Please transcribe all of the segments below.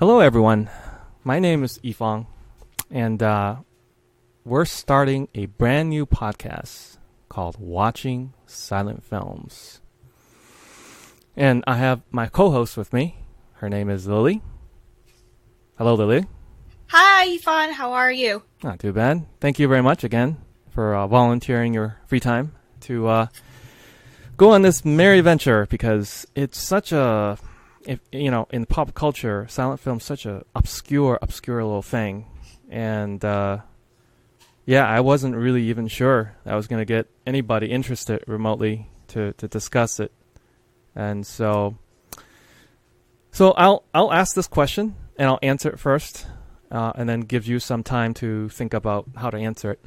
Hello, everyone. My name is Yifang, and we're starting a brand new podcast called Watching Silent Films. And I have my co-host with me. Her name is Lily. Hello, Lily. Hi, Yifan. How are you? Not too bad. Thank you very much again for volunteering your free time to go on this merry venture, because it's such a... in pop culture, silent film's such a obscure little thing. And, I wasn't really even sure I was going to get anybody interested remotely to discuss it. And so I'll ask this question, and I'll answer it first, and then give you some time to think about how to answer it.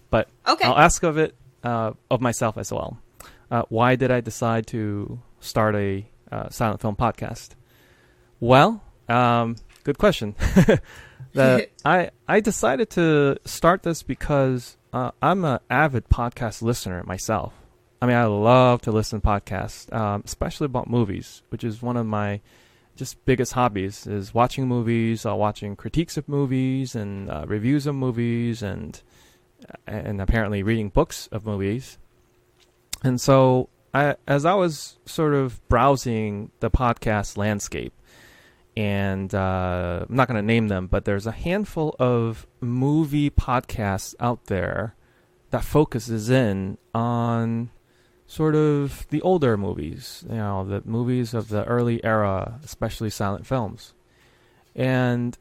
But okay. I'll ask of myself as well. Why did I decide to start a silent film podcast? Well, good question. I decided to start this because I'm an avid podcast listener myself. I mean, I love to listen to podcasts, especially about movies, which is one of my just biggest hobbies, is watching movies, watching critiques of movies and reviews of movies, and apparently reading books of movies. And so as I was sort of browsing the podcast landscape, and I'm not going to name them, but there's a handful of movie podcasts out there that focuses in on sort of the older movies, the movies of the early era, especially silent films. And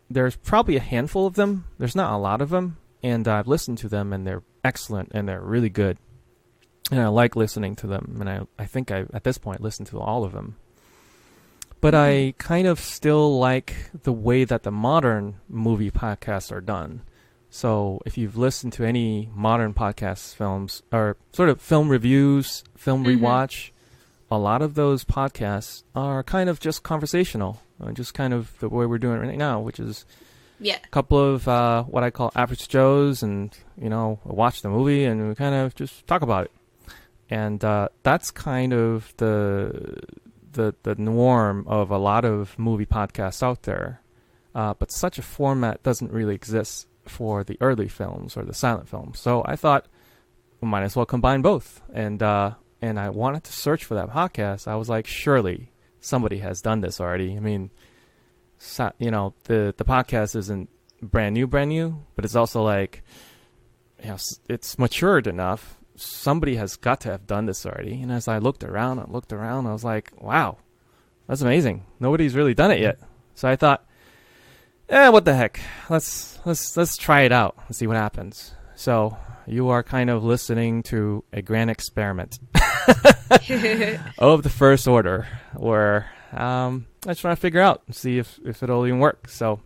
there's probably a handful of them. There's not a lot of them, and I've listened to them, and they're excellent, and they're really good. And I like listening to them, and I think I, at this point, listen to all of them. But I kind of still like the way that the modern movie podcasts are done. So if you've listened to any modern podcast films, or sort of film reviews, film rewatch, a lot of those podcasts are kind of just conversational, just kind of the way we're doing it right now, which is a couple of what I call average Joes, and, watch the movie and we kind of just talk about it. And that's kind of the norm of a lot of movie podcasts out there. But such a format doesn't really exist for the early films or the silent films. So I thought we might as well combine both. And I wanted to search for that podcast. I was like, surely somebody has done this already. I mean, the podcast isn't brand new, but it's also like, it's matured enough. Somebody has got to have done this already. And as I looked around, I was like, wow, that's amazing. Nobody's really done it yet. So I thought, what the heck? Let's try it out and see what happens. So you are kind of listening to a grand experiment of the first order, where I just want to figure out and see if it'll even work. So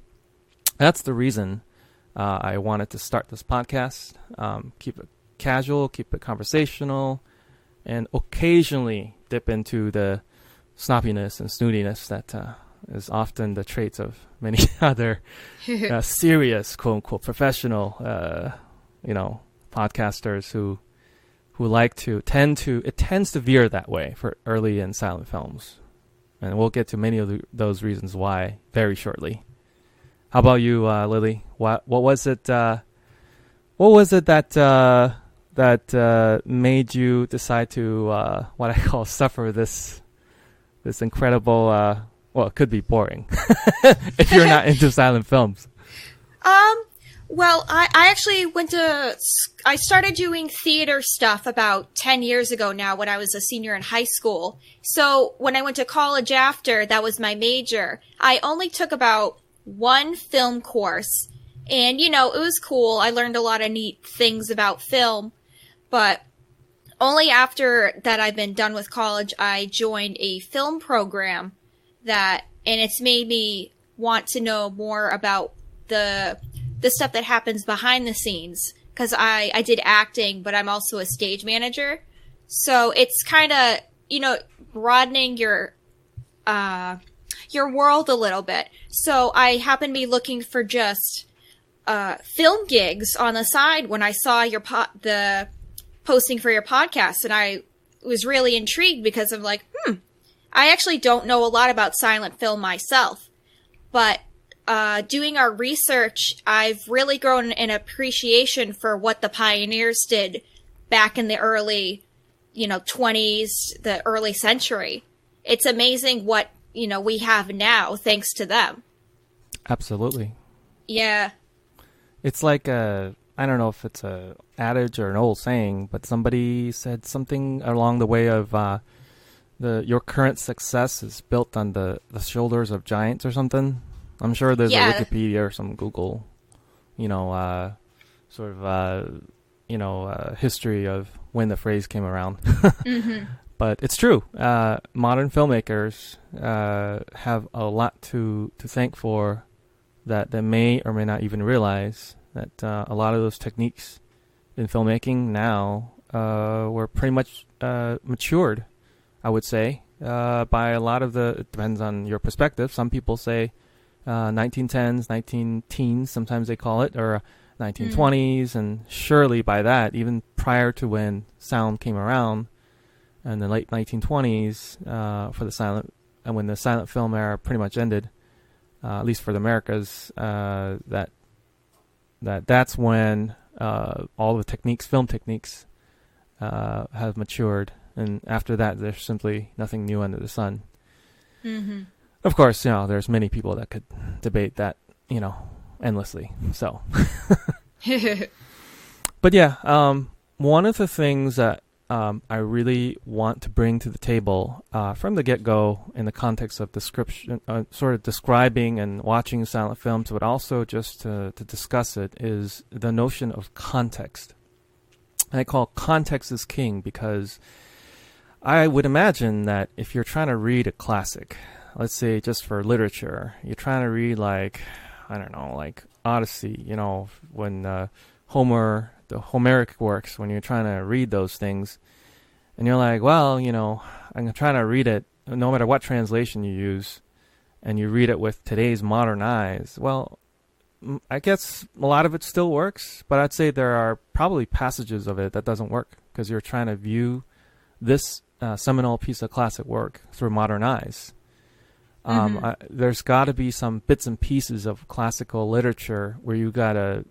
that's the reason I wanted to start this podcast. Keep it casual, keep it conversational, and occasionally dip into the snoppiness and snootiness that is often the traits of many other serious, quote-unquote, professional, podcasters who it tends to veer that way for early and silent films. And we'll get to many of those reasons why very shortly. How about you, Lily? What was it that made you decide to what I call suffer this incredible, well, it could be boring if you're not into silent films? Well, I actually I started doing theater stuff about 10 years ago now, when I was a senior in high school. So when I went to college after, that was my major. I only took about one film course, and, it was cool. I learned a lot of neat things about film. But only after that I've been done with college, I joined a film program and it's made me want to know more about the stuff that happens behind the scenes. Because I did acting, but I'm also a stage manager. So it's kind of, broadening your world a little bit. So I happen to be looking for just film gigs on the side when I saw the posting for your podcast, and I was really intrigued because I'm like, I actually don't know a lot about silent film myself, but doing our research, I've really grown an appreciation for what the pioneers did back in the early, 20s, the early century. It's amazing what, we have now thanks to them. Absolutely. Yeah. It's like I don't know if it's a adage or an old saying, but somebody said something along the way of your current success is built on the shoulders of giants or something. I'm sure there's a Wikipedia or some Google, history of when the phrase came around. Mm-hmm. But it's true. Modern filmmakers have a lot to thank for that they may or may not even realize that a lot of those techniques in filmmaking now were pretty much matured, I would say, by a lot of it depends on your perspective. Some people say 1910s, 19-teens, sometimes they call it, or 1920s, and surely by that, even prior to when sound came around in the late 1920s, for the silent, and when the silent film era pretty much ended, at least for the Americas, that's when all the techniques, film techniques, have matured, and after that, there's simply nothing new under the sun. Mm-hmm. Of course, there's many people that could debate that, endlessly. So, but yeah, one of the things that I really want to bring to the table from the get-go in the context of description, sort of describing and watching silent films, but also just to discuss it, is the notion of context. And I call context is king because I would imagine that if you're trying to read a classic, let's say just for literature, you're trying to read like Odyssey, when Homer, the Homeric works, when you're trying to read those things, and you're like, well, I'm trying to read it, no matter what translation you use, and you read it with today's modern eyes. Well, I guess a lot of it still works, but I'd say there are probably passages of it that doesn't work because you're trying to view this seminal piece of classic work through modern eyes. There's got to be some bits and pieces of classical literature where you got to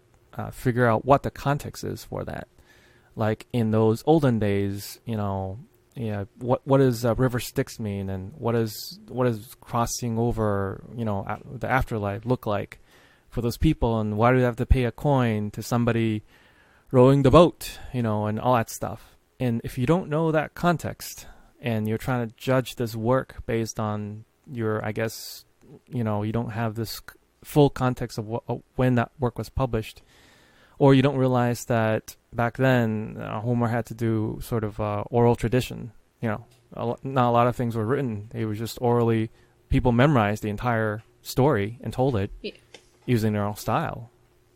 figure out what the context is for that. Like in those olden days, what does river Styx mean, and what does crossing over, the afterlife look like for those people, and why do they have to pay a coin to somebody rowing the boat, and all that stuff. And if you don't know that context, and you're trying to judge this work based on your, I guess, you don't have this full context of when that work was published, or you don't realize that back then Homer had to do sort of oral tradition. Not a lot of things were written; they were just orally. People memorized the entire story and told it using their own style,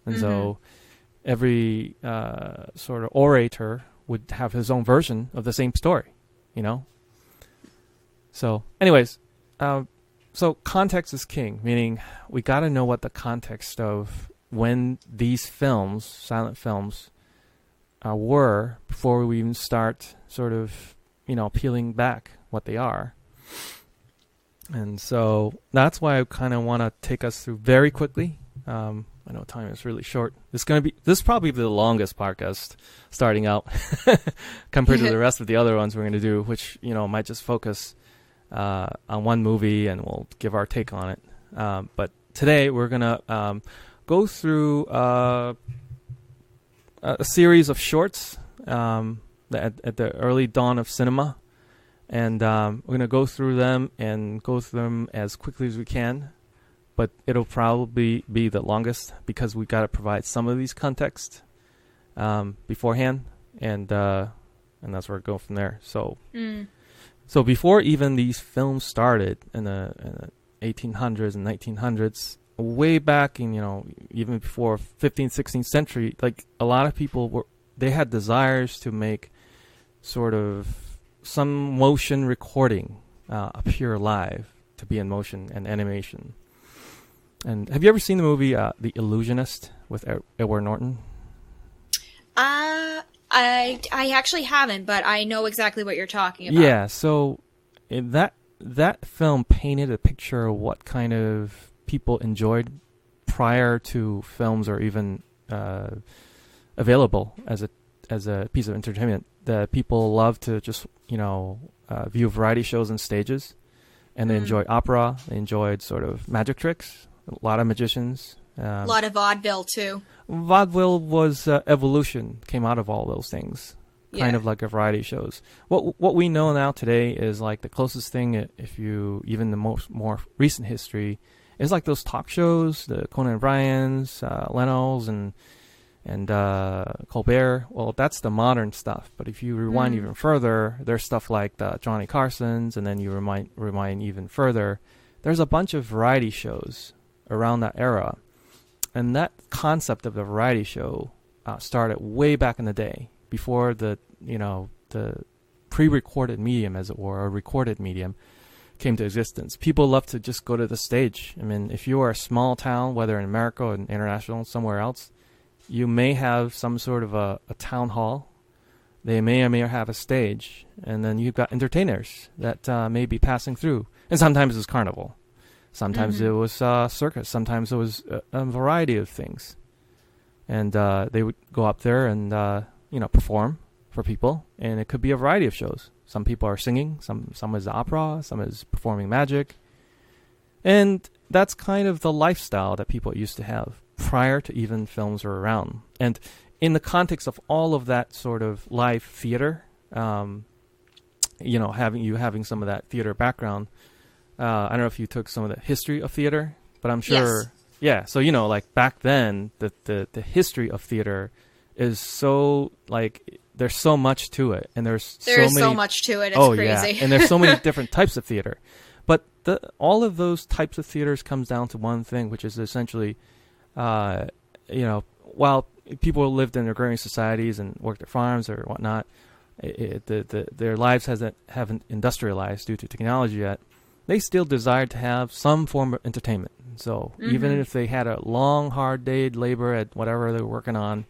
and so every sort of orator would have his own version of the same story. So, anyways. So context is king, meaning we got to know what the context of when these films, silent films, were before we even start sort of, peeling back what they are. And so that's why I kind of want to take us through very quickly. I know time is really short. This is probably the longest podcast starting out compared to the rest of the other ones we're going to do, which, might just focus on one movie, and we'll give our take on it. But today we're gonna go through a series of shorts at the early dawn of cinema, and we're gonna go through them as quickly as we can. But it'll probably be the longest because we got to provide some of these context beforehand, and that's where we go from there. So. So before even these films started in the 1800s and 1900s, way back in, even before 15th, 16th century, like a lot of people they had desires to make sort of some motion recording appear live, to be in motion and animation. And have you ever seen the movie The Illusionist with Edward Norton? I actually haven't, but I know exactly what you're talking about. Yeah, so that film painted a picture of what kind of people enjoyed prior to films or even available as a piece of entertainment. The people love to just view variety shows and stages, and they enjoyed opera. They enjoyed sort of magic tricks. A lot of magicians. A lot of vaudeville too. Vaudeville was evolution, came out of all those things. Kind of like a variety shows. What we know now today is like the closest thing, if you even the more recent history, is like those talk shows, the Conan O'Brien's, Leno's, and Colbert. Well, that's the modern stuff. But if you rewind even further, there's stuff like the Johnny Carson's, and then you rewind even further. There's a bunch of variety shows around that era, and that concept of the variety show started way back in the day, before the pre-recorded medium, as it were, or recorded medium, came to existence. People love to just go to the stage. I mean, if you are a small town, whether in America or international, somewhere else, you may have some sort of a town hall. They may or may not have a stage, and then you've got entertainers that may be passing through. And sometimes it was carnival. Sometimes it was circus. Sometimes it was a variety of things. And they would go up there and perform for people, and it could be a variety of shows. Some people are singing, some is opera, some is performing magic, and that's kind of the lifestyle that people used to have prior to even films were around. And in the context of all of that sort of live theater, having some of that theater background, I don't know if you took some of the history of theater, but I'm sure, yeah. So like back then, the history of theater is so like there's so much to it, and there's so much to it. It's crazy. Yeah, and there's so many different types of theater, but all of those types of theaters comes down to one thing, which is essentially, while people lived in agrarian societies and worked at farms or whatnot, their lives haven't industrialized due to technology yet. They still desired to have some form of entertainment. So even if they had a long, hard day labor at whatever they were working on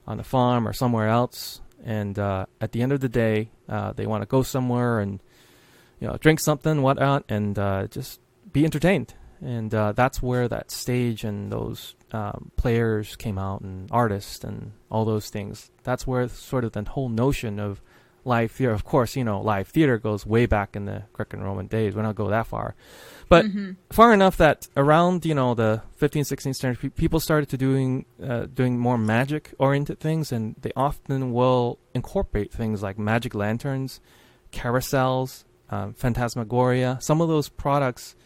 the farm or somewhere else, and at the end of the day, they want to go somewhere and drink something, whatnot, and just be entertained. And that's where that stage and those players came out, and artists and all those things. That's where sort of the whole notion of live theater. Of course, live theater goes way back in the Greek and Roman days. We don't go that far. But far enough that around, the 15th, 16th century, people started to doing more magic-oriented things, and they often will incorporate things like magic lanterns, carousels, phantasmagoria. Some of those products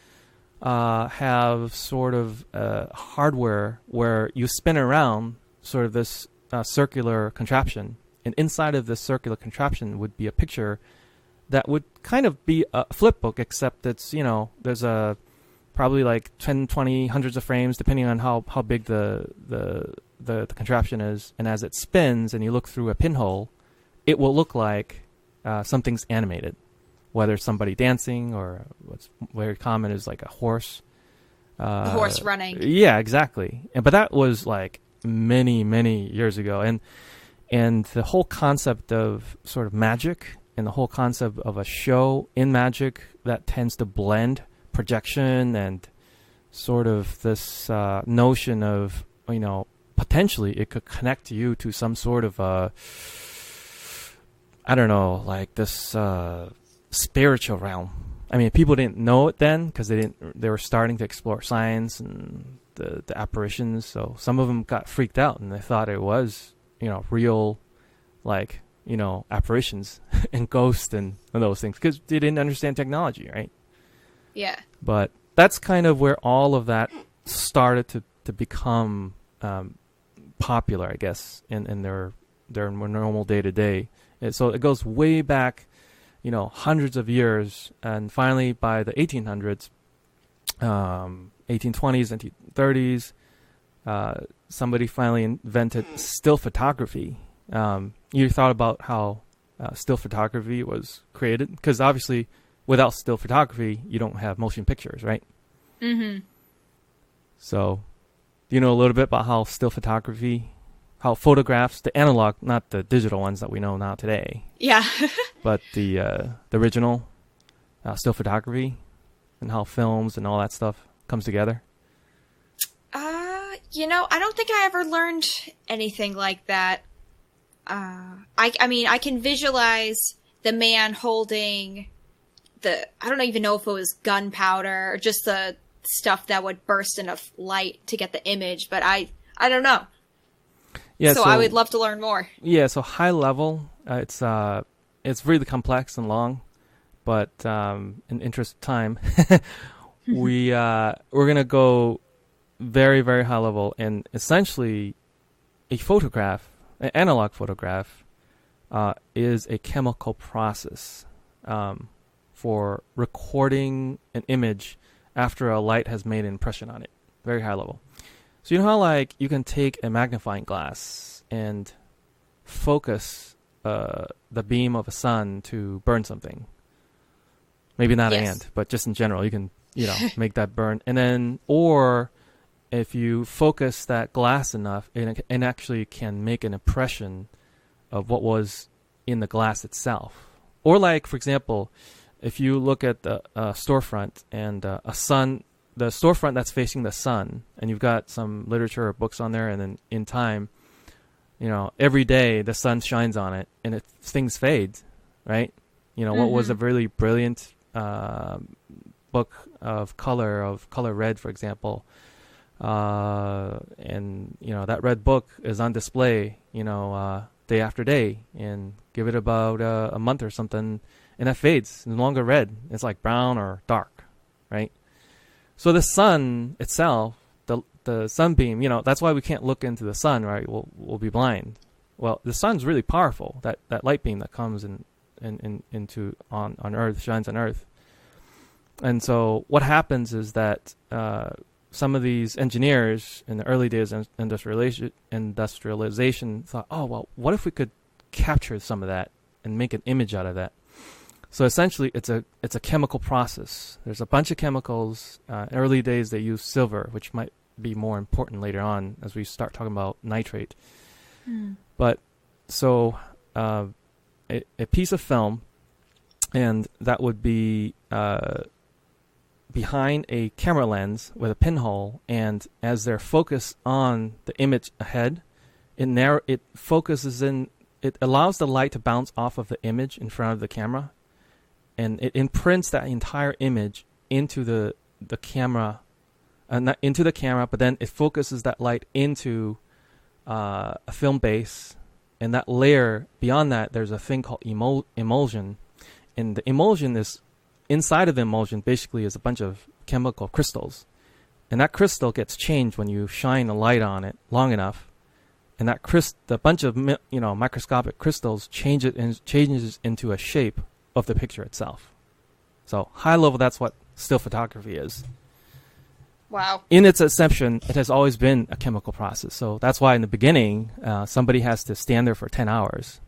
have sort of hardware where you spin around sort of this circular contraption, and inside of this circular contraption would be a picture that would kind of be a flip book, except it's, there's probably like 10, 20, hundreds of frames, depending on how big the contraption is. And as it spins and you look through a pinhole, it will look like something's animated, whether it's somebody dancing or what's very common is like a horse. A horse running. Yeah, exactly. But that was like many, many years ago. And the whole concept of sort of magic and the whole concept of a show in magic that tends to blend projection and sort of this notion of, potentially it could connect you to some sort of, like this spiritual realm. I mean, people didn't know it then because they were starting to explore science and the apparitions. So some of them got freaked out and they thought it was, real, like, apparitions and ghosts and those things because they didn't understand technology, right? Yeah. But that's kind of where all of that started to become popular, I guess, in their more normal day-to-day. So it goes way back, hundreds of years, and finally by the 1800s, 1820s, 1830s, somebody finally invented still photography. You thought about how still photography was created? Because obviously, without still photography, you don't have motion pictures, right? Mm-hmm. So, do you know a little bit about how still photography, how photographs, the analog, not the digital ones that we know now today. Yeah. But the original still photography and how films and all that stuff comes together? I don't think I ever learned anything like that. I mean, I can visualize the man holding I don't even know if it was gunpowder or just the stuff that would burst enough light to get the image, but I don't know. Yeah, so I would love to learn more. Yeah, so high level, it's really complex and long, but in interest of time, we're gonna go very, very high level, and essentially, an analog photograph, is a chemical process for recording an image after a light has made an impression on it. Very high level. So you know how like you can take a magnifying glass and focus the beam of a sun to burn something. Maybe not an ant, but just in general, you can make that burn. And then, or if you focus that glass enough, it actually can make an impression of what was in the glass itself. Or like, for example, if you look at the storefront and the storefront that's facing the sun, and you've got some literature or books on there, and then in time, every day the sun shines on it, and things fade, right? What was a really brilliant book of color red, for example, and that red book is on display, day after day, and give it about a month or something, and that fades. It's no longer red. It's like brown or dark, right? So the sun itself, the sunbeam, that's why we can't look into the sun, right? We'll be blind. Well, the sun's really powerful. That light beam that comes into on Earth, shines on Earth. And so what happens is that some of these engineers in the early days of industrialization thought, oh, well, what if we could capture some of that and make an image out of that? So essentially, it's a chemical process. There's a bunch of chemicals. In early days, they used silver, which might be more important later on as we start talking about nitrate. But so a piece of film, and that would be behind a camera lens with a pinhole, and as they're focused on the image ahead, it focuses in. It allows the light to bounce off of the image in front of the camera, and it imprints that entire image into the camera, not into the camera, but then it focuses that light into a film base, and that layer beyond that, there's a thing called emulsion, and the emulsion is inside of the emulsion basically is a bunch of chemical crystals, and that crystal gets changed when you shine a light on it long enough, and that the bunch of microscopic crystals changes into a shape of the picture itself. So high level, that's what still photography is. Wow. In its inception, it has always been a chemical process. So that's why in the beginning, somebody has to stand there for 10 hours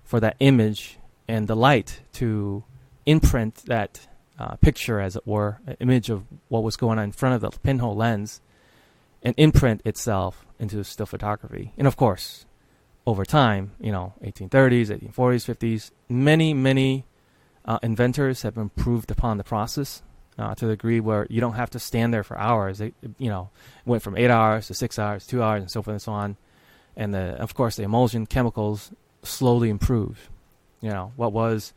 for that image and the light to imprint that picture, as it were, an image of what was going on in front of the pinhole lens, and imprint itself into still photography. And of course, over time, 1830s, 1840s, 50s, many inventors have improved upon the process to the degree where you don't have to stand there for hours. It went from 8 hours to 6 hours, 2 hours, and so forth and so on. And of course, the emulsion chemicals slowly improved. What was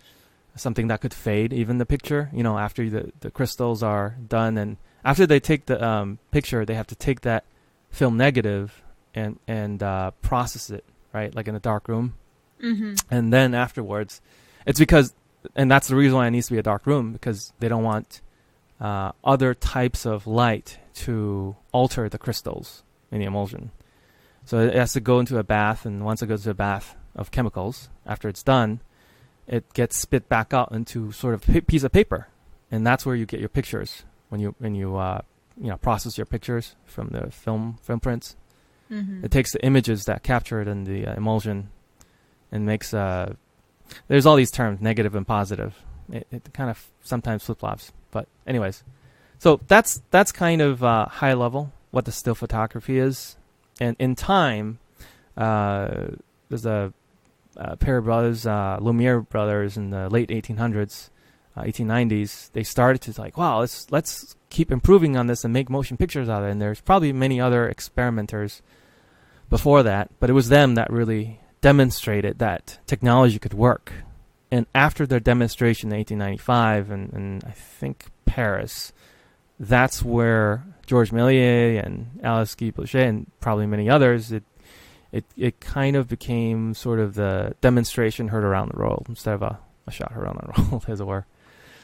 something that could fade even the picture, after the crystals are done, and after they take the picture, they have to take that film negative and process it, right, like in a dark room. And then afterwards, it's because, and that's the reason why it needs to be a dark room, because they don't want other types of light to alter the crystals in the emulsion. So it has to go into a bath, and once it goes to a bath of chemicals, after it's done, it gets spit back out into sort of a piece of paper, and that's where you get your pictures when you process your pictures from the film prints. It takes the images that capture it in the emulsion and makes there's all these terms, negative and positive. It kind of sometimes flip-flops, but anyways, so that's kind of high level what the still photography is. And in time, there's a pair of brothers, Lumiere brothers, in the late 1800s, 1890s, they started to like, wow, let's keep improving on this and make motion pictures out of it. And there's probably many other experimenters before that, but it was them that really demonstrated that technology could work. And after their demonstration in 1895 and I think Paris, that's where Georges Méliès and Alice Guy Blanchet and probably many others, it kind of became sort of the demonstration heard around the world instead of a shot heard around the world, as it were.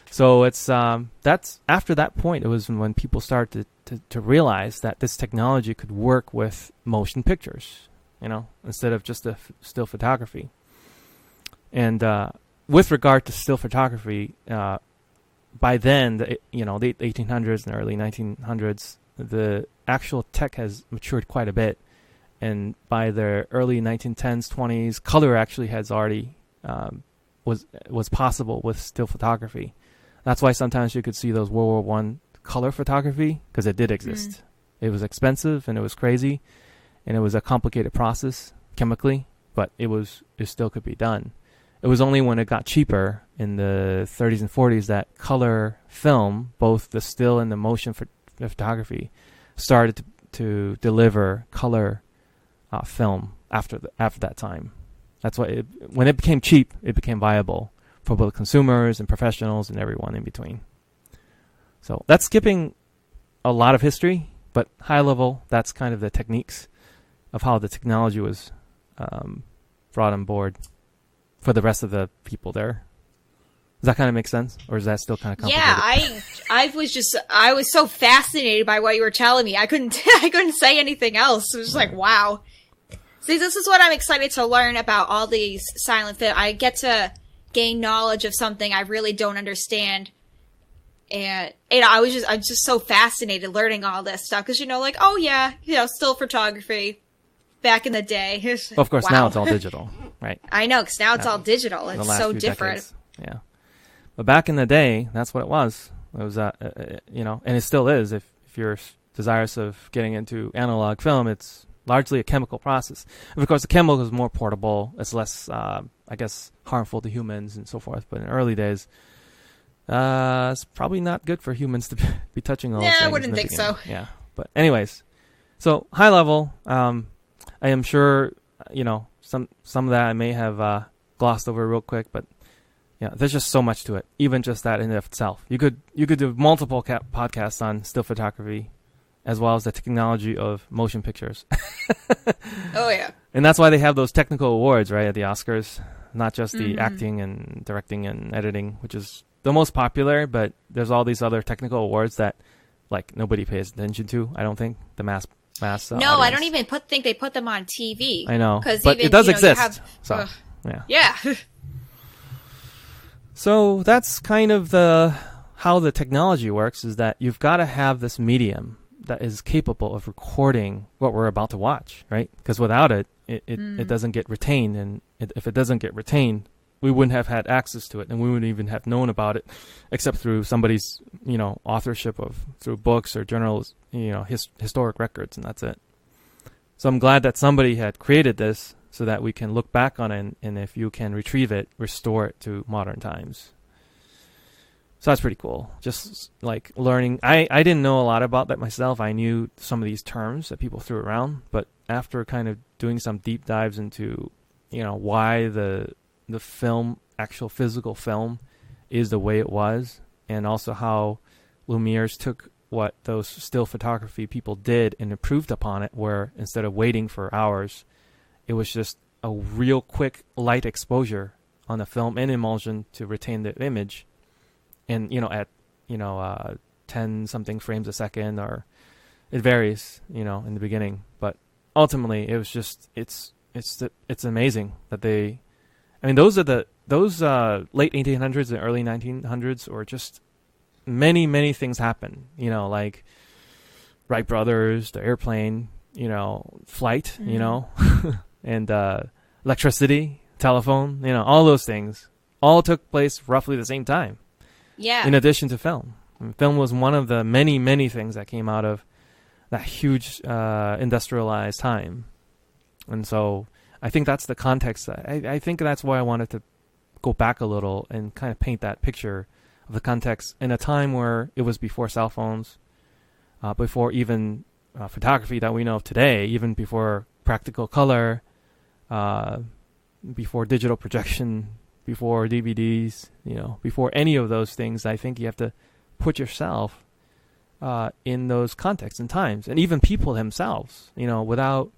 So it's that's after that point, it was when people started to realize that this technology could work with motion pictures, instead of just still photography. And with regard to still photography, by then, the 1800s and early 1900s, the actual tech has matured quite a bit. And by the early 1910s, 20s, color actually has already was possible with still photography. That's why sometimes you could see those World War I color photography, because it did exist. It was expensive and it was crazy, and it was a complicated process chemically, but it still could be done. It was only when it got cheaper in the 30s and 40s that color film, both the still and the motion photography, started to deliver color film after that time. That's why when it became cheap, it became viable for both consumers and professionals and everyone in between. So that's skipping a lot of history, but high level, that's kind of the techniques of how the technology was brought on board for the rest of the people there. Does that kind of make sense, or is that still kind of complicated? Yeah, I was so fascinated by what you were telling me. I couldn't say anything else. It was just like, wow. See, this is what I'm excited to learn about all these silent film. I get to gain knowledge of something I really don't understand. And, I'm just so fascinated learning all this stuff. Because, still photography back in the day. Well, of course, wow. Now it's all digital, right? I know, because now it's all digital. It's so different. Decades. Yeah. But back in the day, that's what it was. It was, and it still is. If you're desirous of getting into analog film, it's largely a chemical process. And of course, the chemical is more portable. It's less, harmful to humans and so forth. But in early days, it's probably not good for humans to be touching all those things. Yeah, I wouldn't think so. Yeah. But anyways, so high level, I am sure, some of that I may have glossed over real quick, but yeah, there's just so much to it. Even just that in and of itself. You could do multiple podcasts on still photography, as well as the technology of motion pictures. Oh, yeah. And that's why they have those technical awards, right, at the Oscars. Not just the acting and directing and editing, which is the most popular, but there's all these other technical awards that, like, nobody pays attention to, I don't think. The mass No, audience. I don't even think they put them on TV. I know. But it does exist. Yeah. Yeah. So that's kind of how the technology works, is that you've got to have this medium that is capable of recording what we're about to watch, right? Because without it, it doesn't get retained. And if it doesn't get retained, we wouldn't have had access to it, and we wouldn't even have known about it, except through somebody's, authorship through books or journals, historic records, and that's it. So I'm glad that somebody had created this so that we can look back on it, and if you can retrieve it, restore it to modern times. So that's pretty cool. Just like learning. I didn't know a lot about that myself. I knew some of these terms that people threw around, but after kind of doing some deep dives into, why the film, actual physical film, is the way it was, and also how Lumiere's took what those still photography people did and improved upon it, where instead of waiting for hours, it was just a real quick light exposure on the film and emulsion to retain the image. And, at, 10 something frames a second, or it varies, in the beginning. But ultimately, it was just, it's amazing that those late 1800s and early 1900s, or just many, many things happen, like Wright Brothers, the airplane, flight, and electricity, telephone, all those things all took place roughly the same time. Yeah. In addition to film. Film was one of the many, many things that came out of that huge industrialized time. And so I think that's the context. I think that's why I wanted to go back a little and kind of paint that picture of the context in a time where it was before cell phones, before even photography that we know of today, even before practical color, before digital projection, before DVDs, before any of those things. I think you have to put yourself in those contexts and times, and even people themselves. Without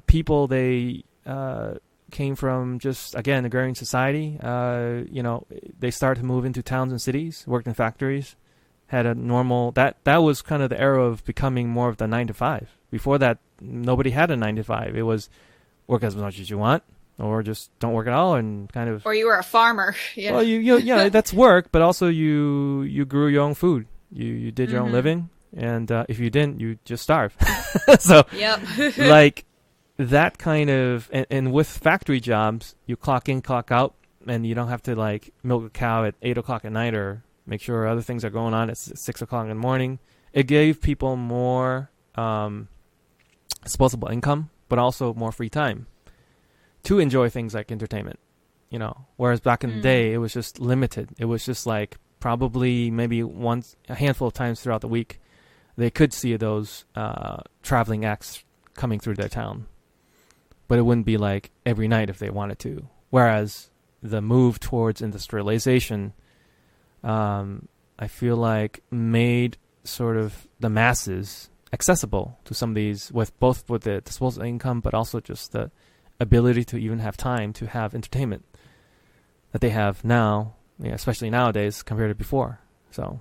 people, they came from just, again, agrarian society. They started to move into towns and cities, worked in factories, had a normal, that was kind of the era of becoming more of the 9 to 5. Before that, nobody had a 9 to 5. It was work as much as you want, or just don't work at all, and kind of. Or you were a farmer. Yeah. Well, that's work, but also you grew your own food. You did your own living, and if you didn't, you just starve. So, yep. like that kind of, and with factory jobs, you clock in, clock out, and you don't have to like milk a cow at 8 o'clock at night or make sure other things are going on at 6 o'clock in the morning. It gave people more disposable income, but also more free time to enjoy things like entertainment. Whereas back in the day, it was just limited. It was just like probably maybe a handful of times throughout the week they could see those traveling acts coming through their town, but it wouldn't be like every night if they wanted to. Whereas the move towards industrialization, I feel like made sort of the masses accessible to some of these, with the disposable income, but also just the ability to even have time to have entertainment that they have now, especially nowadays compared to before. So,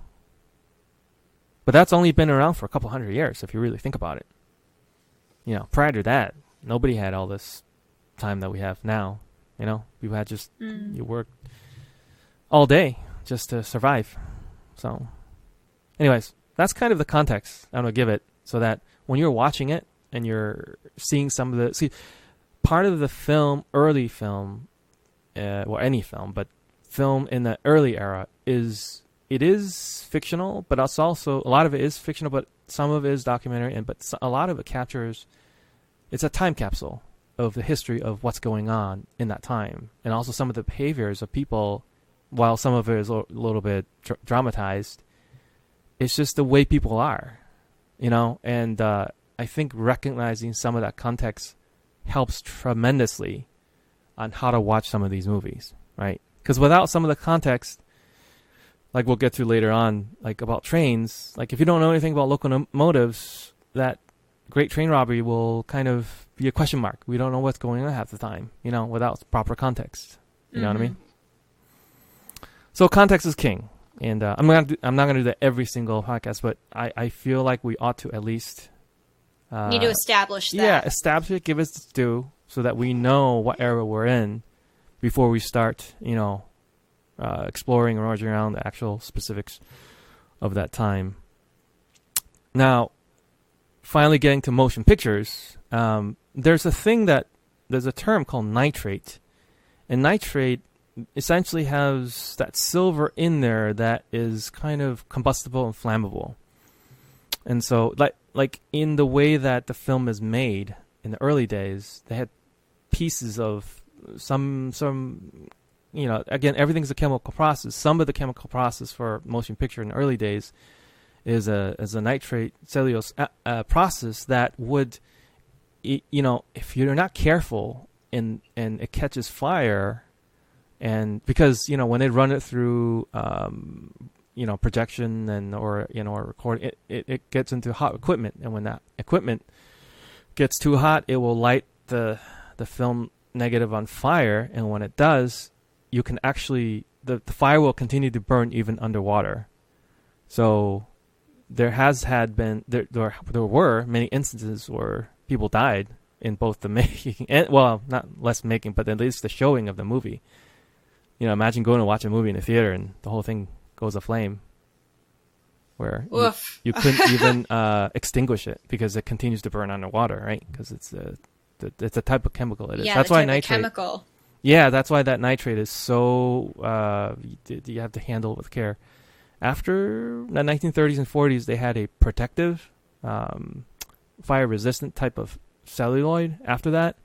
but that's only been around for a couple hundred years if you really think about it. Prior to that, nobody had all this time that we have now. You had just you worked all day just to survive. So, anyways, that's kind of the context I'm gonna give it, so that when you're watching it and you're seeing some of the part of the film, early film, any film, but film in the early era is fictional, but it's also a lot of it is fictional, but some of it is documentary, but a lot of it captures. It's a time capsule of the history of what's going on in that time, and also some of the behaviors of people. While some of it is a little bit dramatized, it's just the way people are, and I think recognizing some of that context helps tremendously on how to watch some of these movies, right? Because without some of the context, like we'll get to later on, like about trains, like if you don't know anything about locomotives, that great train robbery will kind of be a question mark. We don't know what's going on half the time, without proper context. You know what I mean? So context is king, and I'm not gonna do that every single podcast, but I feel like we ought to at least need to establish that. Yeah, establish it, give us its due, so that we know what era we're in before we start, exploring or ranging around the actual specifics of that time. Now, finally getting to motion pictures, there's a term called nitrate, and nitrate essentially has that silver in there that is kind of combustible and flammable. And so, like in the way that the film is made in the early days, they had pieces of some again, everything's a chemical process. Some of the chemical process for motion picture in the early days is a nitrate cellulose process that would, if you're not careful and it catches fire. And because, when they run it through, projection or record, it gets into hot equipment. And when that equipment gets too hot, it will light the film negative on fire. And when it does, you can actually, the fire will continue to burn even underwater. So there were many instances where people died in both the making and, well, not less making, but at least the showing of the movie. Imagine going to watch a movie in a theater and the whole thing goes aflame, where you couldn't even extinguish it because it continues to burn underwater, right? Because it's a type of chemical it is. Yeah, that's why nitrate. Chemical. Yeah, that's why that nitrate is so. You have to handle it with care. After the 1930s and 40s, they had a protective, fire-resistant type of celluloid. After that,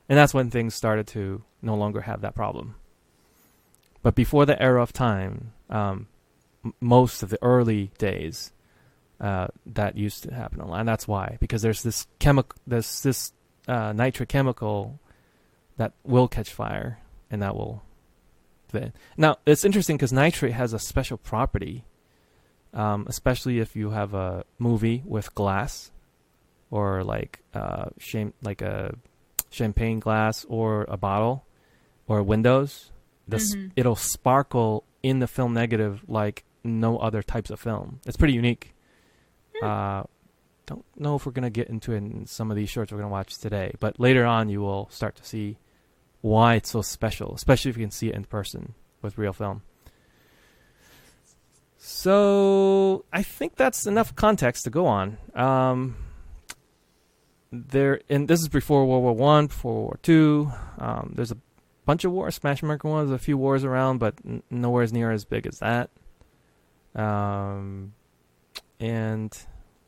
and that's when things started to no longer have that problem. But before the era of time, most of the early days, that used to happen a lot. And that's why, because there's this nitrate chemical that will catch fire, and that will. Now it's interesting because nitrate has a special property, especially if you have a movie with glass, or like a champagne glass, or a bottle, or windows. It'll sparkle in the film negative like no other types of film. It's pretty unique. Don't know if we're gonna get into it in some of these shorts we're gonna watch today, but later on you will start to see why it's so special, especially if you can see it in person with real film. So I think that's enough context to go on. And this is before World War One, before World War Two. There's a bunch of wars. Smash American War, there's a few wars around, but nowhere as near as big as that. And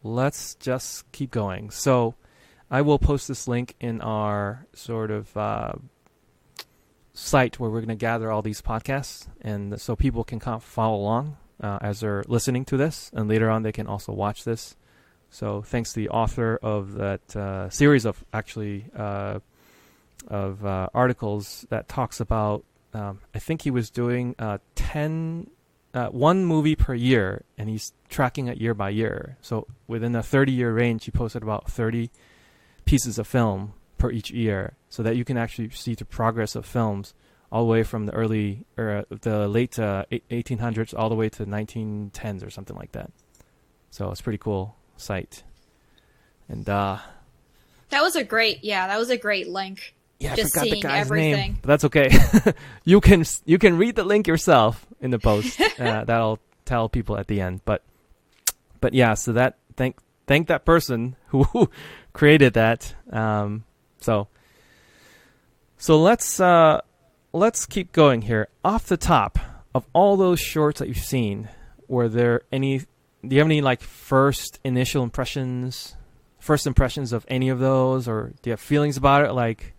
let's just keep going. So I will post this link in our sort of site where we're going to gather all these podcasts, and so people can kind of follow along as they're listening to this, and later on they can also watch this. So thanks to the author of that series of articles that talks about, I think he was doing 1 movie per year, and he's tracking it year by year. So within a 30-year range, he posted about 30 pieces of film per each year, so that you can actually see the progress of films all the way from the late 1800s all the way to 1910s or something like that. So it's a pretty cool site. And that was a great link. Yeah, just I forgot seeing the guy's everything. name, but that's okay. You can read the link yourself in the post. That'll tell people at the end. But yeah, so that thank that person who created that. So let's keep going here. Off the top of all those shorts that you've seen, do you have any like first impressions of any of those, or do you have feelings about it? Like,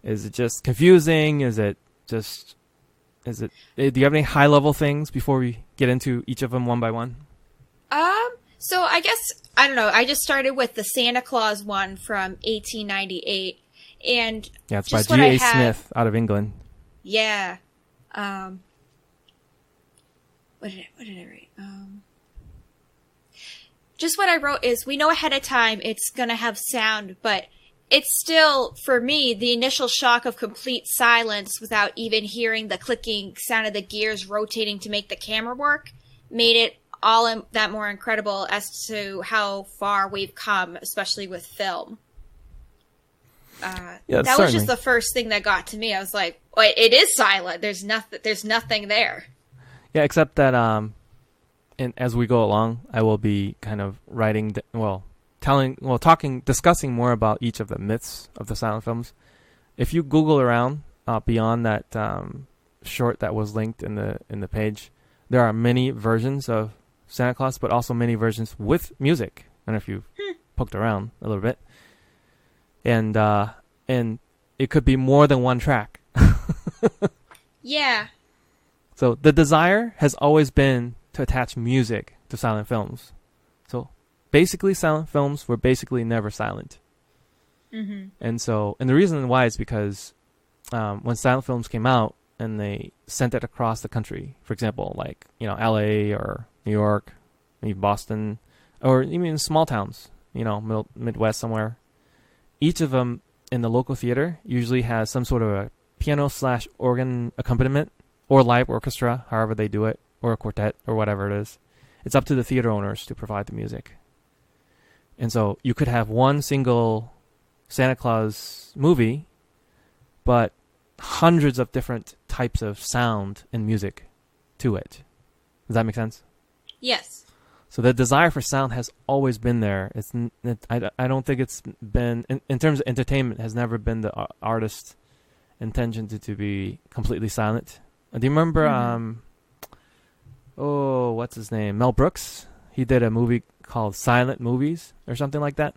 is it just confusing? Do you have any high level things before we get into each of them one by one? So I guess, I don't know, I just started with the Santa Claus one from 1898, and yeah, it's by G.A. Smith out of England. Yeah. What did I write? Just what I wrote is, we know ahead of time it's going to have sound, but it's still, for me, the initial shock of complete silence without even hearing the clicking sound of the gears rotating to make the camera work made it all that more incredible as to how far we've come, especially with film. Yeah, that certainly was just the first thing that got to me. I was like, wait, it is silent. There's nothing there. Yeah, except that and as we go along, I will be kind of discussing more about each of the myths of the silent films. If you Google around beyond that short that was linked in the page, there are many versions of Santa Claus, but also many versions with music. I don't know if you've poked around a little bit, and it could be more than one track. Yeah. So the desire has always been to attach music to silent films. So basically, silent films were basically never silent. Mm-hmm. And the reason why is because when silent films came out and they sent it across the country, for example, like, LA or New York, maybe Boston, or even small towns, Midwest somewhere, each of them in the local theater usually has some sort of a piano/organ accompaniment or live orchestra, however they do it, or a quartet or whatever it is. It's up to the theater owners to provide the music. And so you could have one single Santa Claus movie, but hundreds of different types of sound and music to it. Does that make sense? Yes. So the desire for sound has always been there. I don't think it's been, in terms of entertainment, has never been the artist's intention to be completely silent. Do you remember, what's his name? Mel Brooks? He did a movie called Silent Movies or something like that.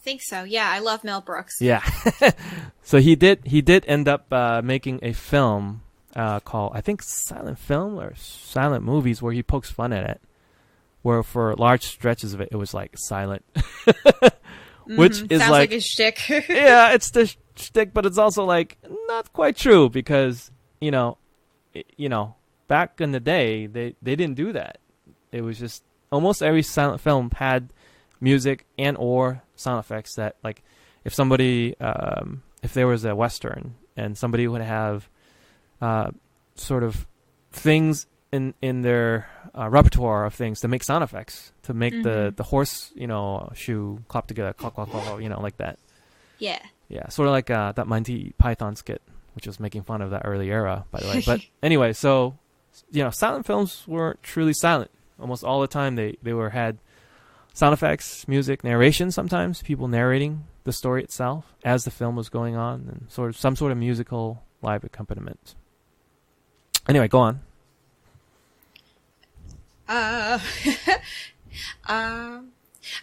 Think so. Yeah, I love Mel Brooks. Yeah. So he did end up making a film called, I think, Silent Film or Silent Movies, where he pokes fun at it. Where for large stretches of it, it was like silent, which is sounds like a shtick. yeah, it's the shtick, but it's also like not quite true because back in the day they didn't do that. It was just almost every silent film had music and or sound effects that, like, if somebody if there was a Western and somebody would have sort of things in their repertoire of things to make sound effects, to make the horse, shoe clap together, clap, clap, clap, like that. Yeah. Yeah, sort of like that Monty Python skit, which was making fun of that early era, by the way. But anyway, so, silent films weren't truly silent. Almost all the time they had sound effects, music, narration sometimes, people narrating the story itself as the film was going on, and sort of some sort of musical live accompaniment. Anyway, go on. I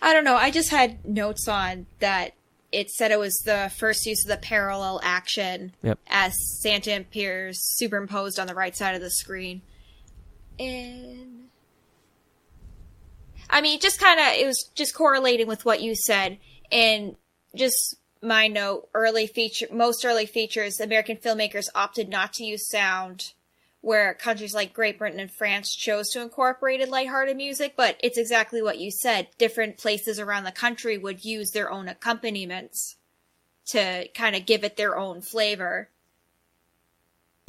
don't know. I just had notes on that. It said it was the first use of the parallel action as Santa appears superimposed on the right side of the screen. And I mean, it was just correlating with what you said. And just my note, most early features, American filmmakers opted not to use sound, where countries like Great Britain and France chose to incorporate lighthearted music, but it's exactly what you said. Different places around the country would use their own accompaniments to kind of give it their own flavor.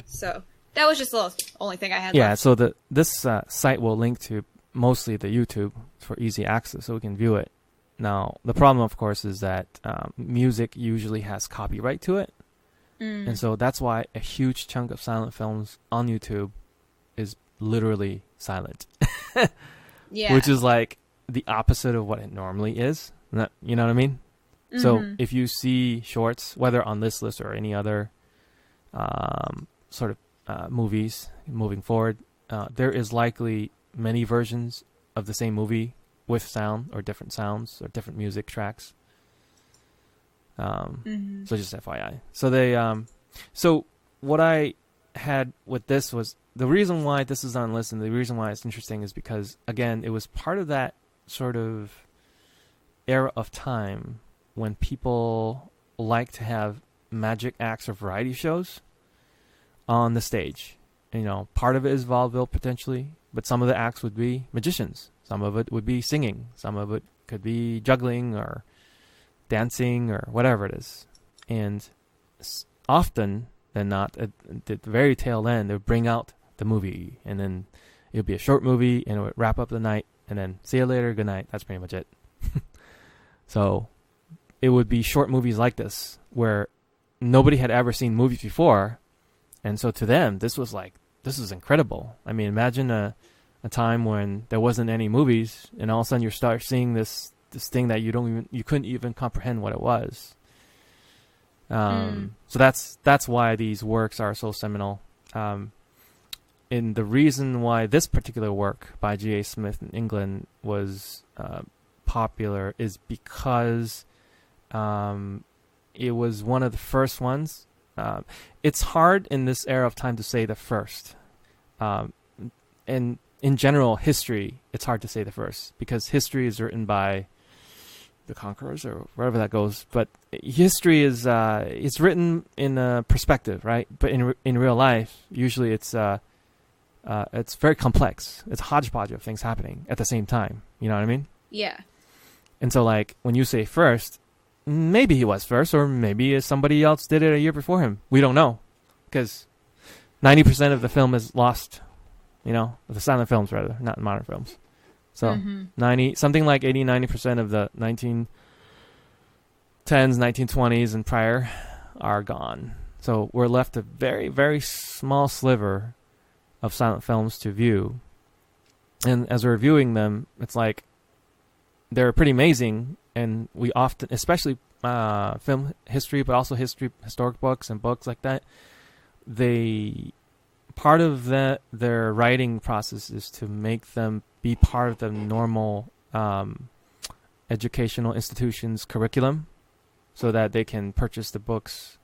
So that was just the only thing I had left. So this site will link to mostly the YouTube for easy access, so we can view it. Now, the problem, of course, is that music usually has copyright to it. And so that's why a huge chunk of silent films on YouTube is literally silent. Yeah. Which is like the opposite of what it normally is. You know what I mean? So if you see shorts, whether on this list or any other sort of movies moving forward, there is likely many versions of the same movie with sound or different sounds or different music tracks. So just FYI. So so what I had with this was, the reason why this is on list and the reason why it's interesting is because, again, it was part of that sort of era of time when people like to have magic acts or variety shows on the stage. Part of it is vaudeville potentially, but some of the acts would be magicians. Some of it would be singing. Some of it could be juggling or dancing or whatever it is. And often than not, at the very tail end, they would bring out the movie, and then it would be a short movie, and it would wrap up the night, and then see you later, good night. That's pretty much it. So it would be short movies like this, where nobody had ever seen movies before, and so to them, this is incredible. I mean, imagine a time when there wasn't any movies, and all of a sudden you start seeing this thing that you couldn't even comprehend what it was. So that's why these works are so seminal. And the reason why this particular work by G.A. Smith in England was popular is because it was one of the first ones. It's hard in this era of time to say the first. And in general, history, it's hard to say the first, because history is written by the conquerors or wherever that goes. But history is it's written in a perspective, right? But in real life, usually it's very complex. It's a hodgepodge of things happening at the same time. You know what I mean? Yeah. And so, like, when you say first, maybe he was first, or maybe somebody else did it a year before him. We don't know, because 90% of the film is lost. The silent films, rather, not modern films. So 90% of the 1910s, 1920s, and prior are gone. So we're left a very, very small sliver of silent films to view. And as we're viewing them, it's like they're pretty amazing. And we often, especially film history, but also historic books and books like that, part of their writing process is to make them be part of the normal educational institution's curriculum, so that they can purchase the books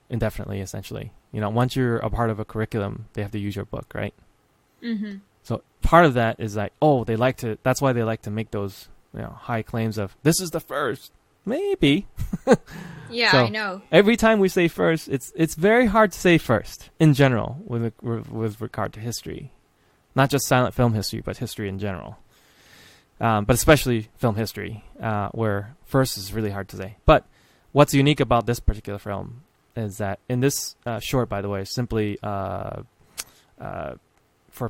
indefinitely, essentially. Once you're a part of a curriculum, they have to use your book, right? Mm-hmm. So part of that is like, that's why they like to make those, high claims of, this is the first. Maybe. Yeah, so I know. Every time we say first, it's very hard to say first in general with regard to history. Not just silent film history, but history in general. But especially film history, where first is really hard to say. But what's unique about this particular film is that in this short, by the way, simply for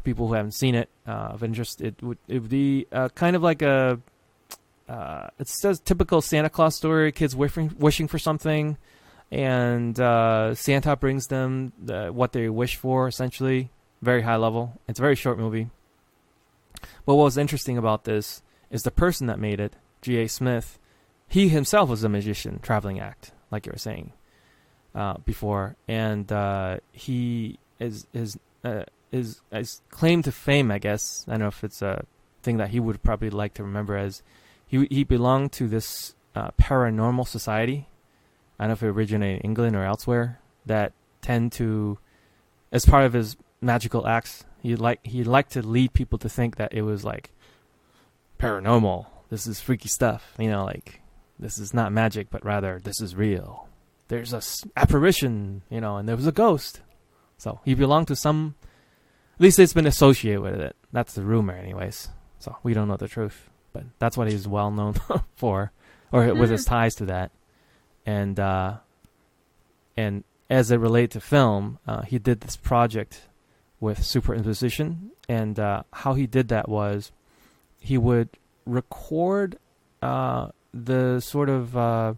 people who haven't seen it of interest, it would be kind of like it's a typical Santa Claus story. Kids wishing for something, and Santa brings them what they wish for. Essentially, very high level. It's a very short movie. But what was interesting about this is the person that made it, G.A. Smith. He himself was a magician, traveling act, like you were saying before, and he is claim to fame, I guess. I don't know if it's a thing that he would probably like to remember as he belonged to this paranormal society. I don't know if it originated in England or elsewhere, that tend to, as part of his magical acts, he liked to lead people to think that it was like paranormal. This is freaky stuff, like this is not magic, but rather this is real. There's a apparition, and there was a ghost. So he belonged to some. At least it's been associated with it. That's the rumor, anyways. So we don't know the truth, but that's what he's well known for, or with his ties to that. And as it related to film, he did this project with superimposition, and how he did that was he would record the sort of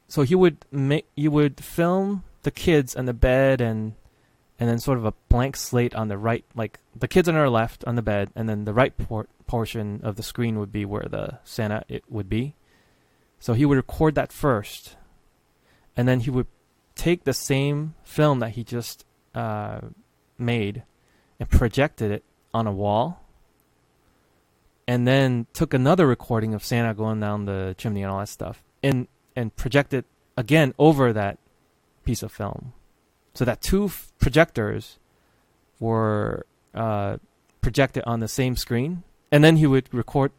so he would film the kids on the bed and then sort of a blank slate on the right, like the kids on our left on the bed, and then the right portion of the screen would be where the Santa it would be. So he would record that first, and then he would take the same film that he just made and projected it on a wall, and then took another recording of Santa going down the chimney and all that stuff, and projected again over that piece of film, so that two projectors were projected on the same screen, and then he would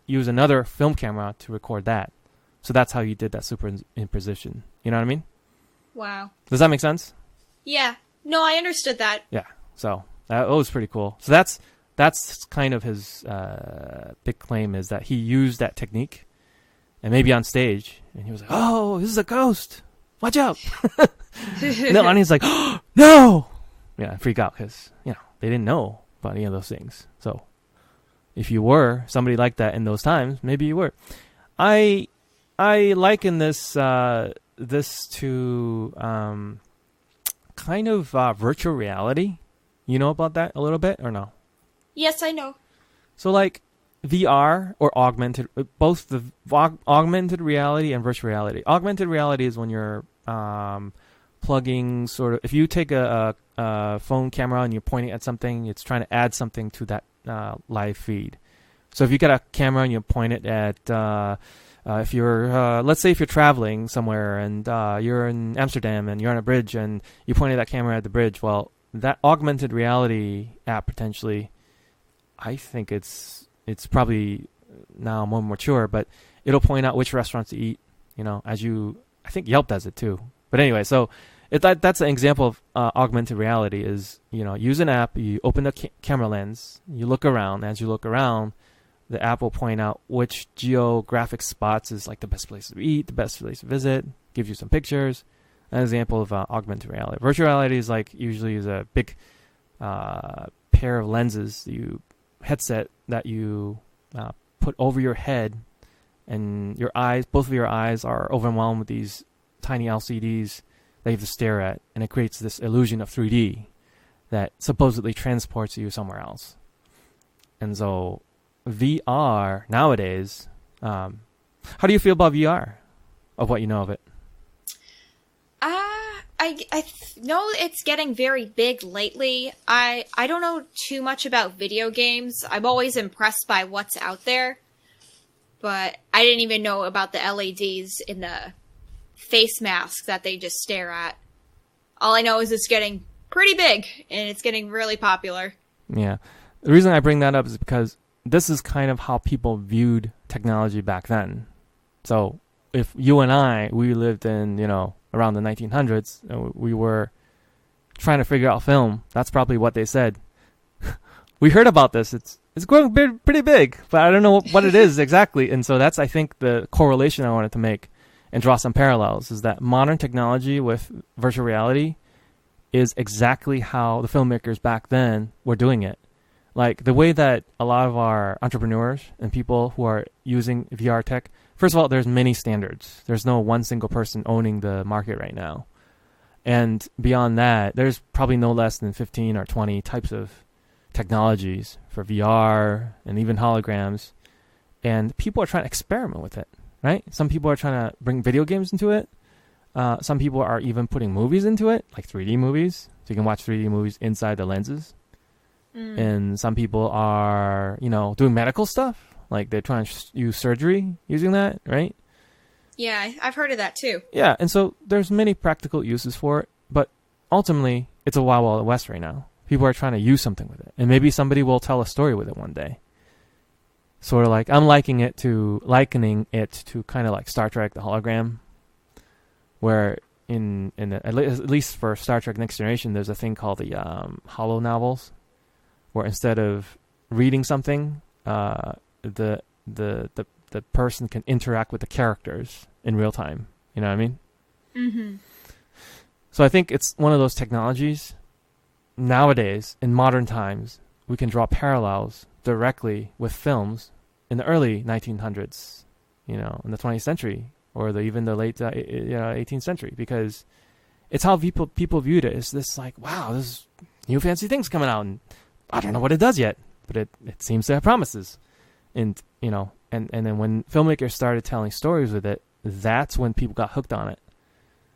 use another film camera to record that. So that's how he did that superimposition. You know what I mean? Wow. Does that make sense? Yeah. No, I understood that. Yeah. So that was pretty cool. So that's kind of his big claim, is that he used that technique, and maybe on stage, and he was like, "Oh, this is a ghost! Watch out!" No, and he's like, "Oh, no!" Yeah, freak out because they didn't know about any of those things. So if you were somebody like that in those times, maybe you were. I liken this to kind of virtual reality. You know about that a little bit or no? Yes, I know. So like VR or augmented, both the augmented reality and virtual reality. Augmented reality is when you're plugging sort of, if you take a phone camera and you're pointing at something, it's trying to add something to that live feed. So if you got a camera and you point it at, if you're, let's say if you're traveling somewhere and you're in Amsterdam and you're on a bridge and you pointed that camera at the bridge, well, that augmented reality app potentially, I think it's probably now more mature, but it'll point out which restaurants to eat, as you, I think Yelp does it too. But anyway, so that's an example of augmented reality is, use an app, you open the camera lens, you look around. As you look around, the app will point out which geographic spots is like the best place to eat, the best place to visit, gives you some pictures. An example of augmented reality. Virtual reality is like usually is a big pair of lenses, headset that you put over your head, and your eyes, both of your eyes are overwhelmed with these tiny LCDs that you have to stare at, and it creates this illusion of 3D that supposedly transports you somewhere else. And so VR nowadays, how do you feel about VR, of what you know of it? I know it's getting very big lately. I don't know too much about video games. I'm always impressed by what's out there, but I didn't even know about the LEDs in the face mask that they just stare at. All I know is it's getting pretty big, and it's getting really popular. Yeah. The reason I bring that up is because this is kind of how people viewed technology back then. So if you and I, we lived in, around the 1900s, and we were trying to figure out film, that's probably what they said. We heard about this. It's growing pretty big, but I don't know what it is exactly. And so that's, I think, the correlation I wanted to make and draw some parallels, is that modern technology with virtual reality is exactly how the filmmakers back then were doing it. Like the way that a lot of our entrepreneurs and people who are using VR tech, first of all, there's many standards. There's no one single person owning the market right now. And beyond that, there's probably no less than 15 or 20 types of technologies for VR and even holograms. And people are trying to experiment with it, right? Some people are trying to bring video games into it. Some people are even putting movies into it, like 3D movies. So you can watch 3D movies inside the lenses. And some people are, doing medical stuff. Like they're trying to use surgery using that, right? Yeah, I've heard of that too. Yeah, and so there's many practical uses for it. But ultimately, it's a Wild Wild West right now. People are trying to use something with it. And maybe somebody will tell a story with it one day. Sort of like, I'm likening it to kind of like Star Trek, the hologram, where at least for Star Trek Next Generation, there's a thing called the holo novels, where instead of reading something, the person can interact with the characters in real time. You know what I mean? Mm-hmm. So I think it's one of those technologies. Nowadays, in modern times, we can draw parallels directly with films in the early 1900s, in the 20th century, or even the late 18th century, because it's how people viewed it. It's this like, wow, there's new fancy things coming out, and I don't know what it does yet, but it seems to have promises. And and then when filmmakers started telling stories with it, that's when people got hooked on it.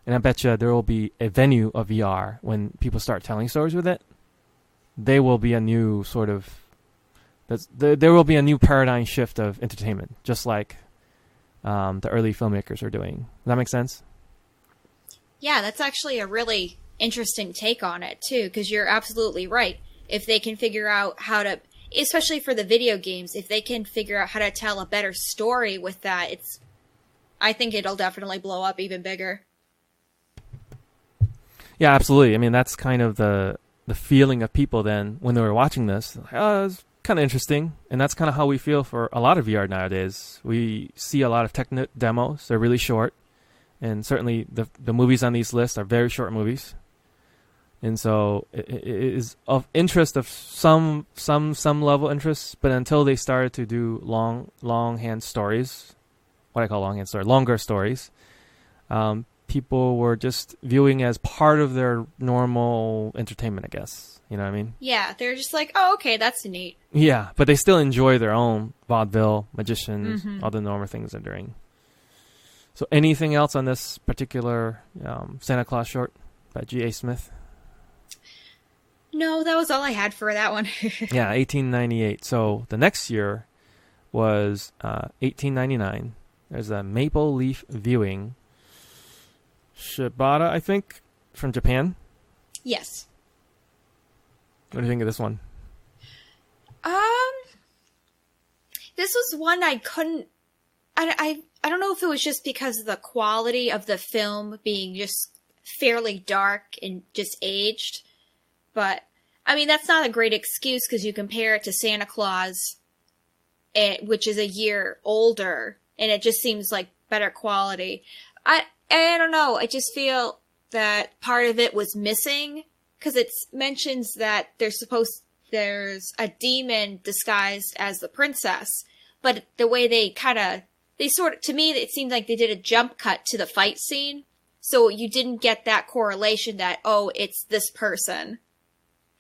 And I bet you there will be a venue of VR when people start telling stories with it. There will be a new sort of there will be a new paradigm shift of entertainment, just like the early filmmakers are doing. Does that make sense? Yeah, that's actually a really interesting take on it too, because you're absolutely right. If they can figure out how to, especially for the video games, if they can figure out how to tell a better story with that, I think it'll definitely blow up even bigger. Yeah, absolutely. I mean, that's kind of the feeling of people then when they were watching this. Like, oh, it's kind of interesting. And that's kind of how we feel for a lot of VR nowadays. We see a lot of tech demos. They're really short. And certainly the movies on these lists are very short movies. And so it is of interest, of some level interest, but until they started to do longhand stories, what I call longhand stories, longer stories, people were just viewing as part of their normal entertainment, I guess. You know what I mean? Yeah, they're just like, oh, okay, that's neat. Yeah, but they still enjoy their own vaudeville, magicians, all the normal things they're doing. So anything else on this particular Santa Claus short by G.A. Smith? No, that was all I had for that one. Yeah, 1898. So the next year was 1899. There's a Maple Leaf Viewing. Shibata, I think, from Japan. Yes. What do you think of this one? This was one I couldn't. I don't know if it was just because of the quality of the film being just fairly dark and just aged, but I mean that's not a great excuse because you compare it to Santa Claus, which is a year older, and it just seems like better quality. I don't know. I just feel that part of it was missing because it mentions that there's a demon disguised as the princess, but the way to me, it seemed like they did a jump cut to the fight scene. So you didn't get that correlation that, oh, it's this person.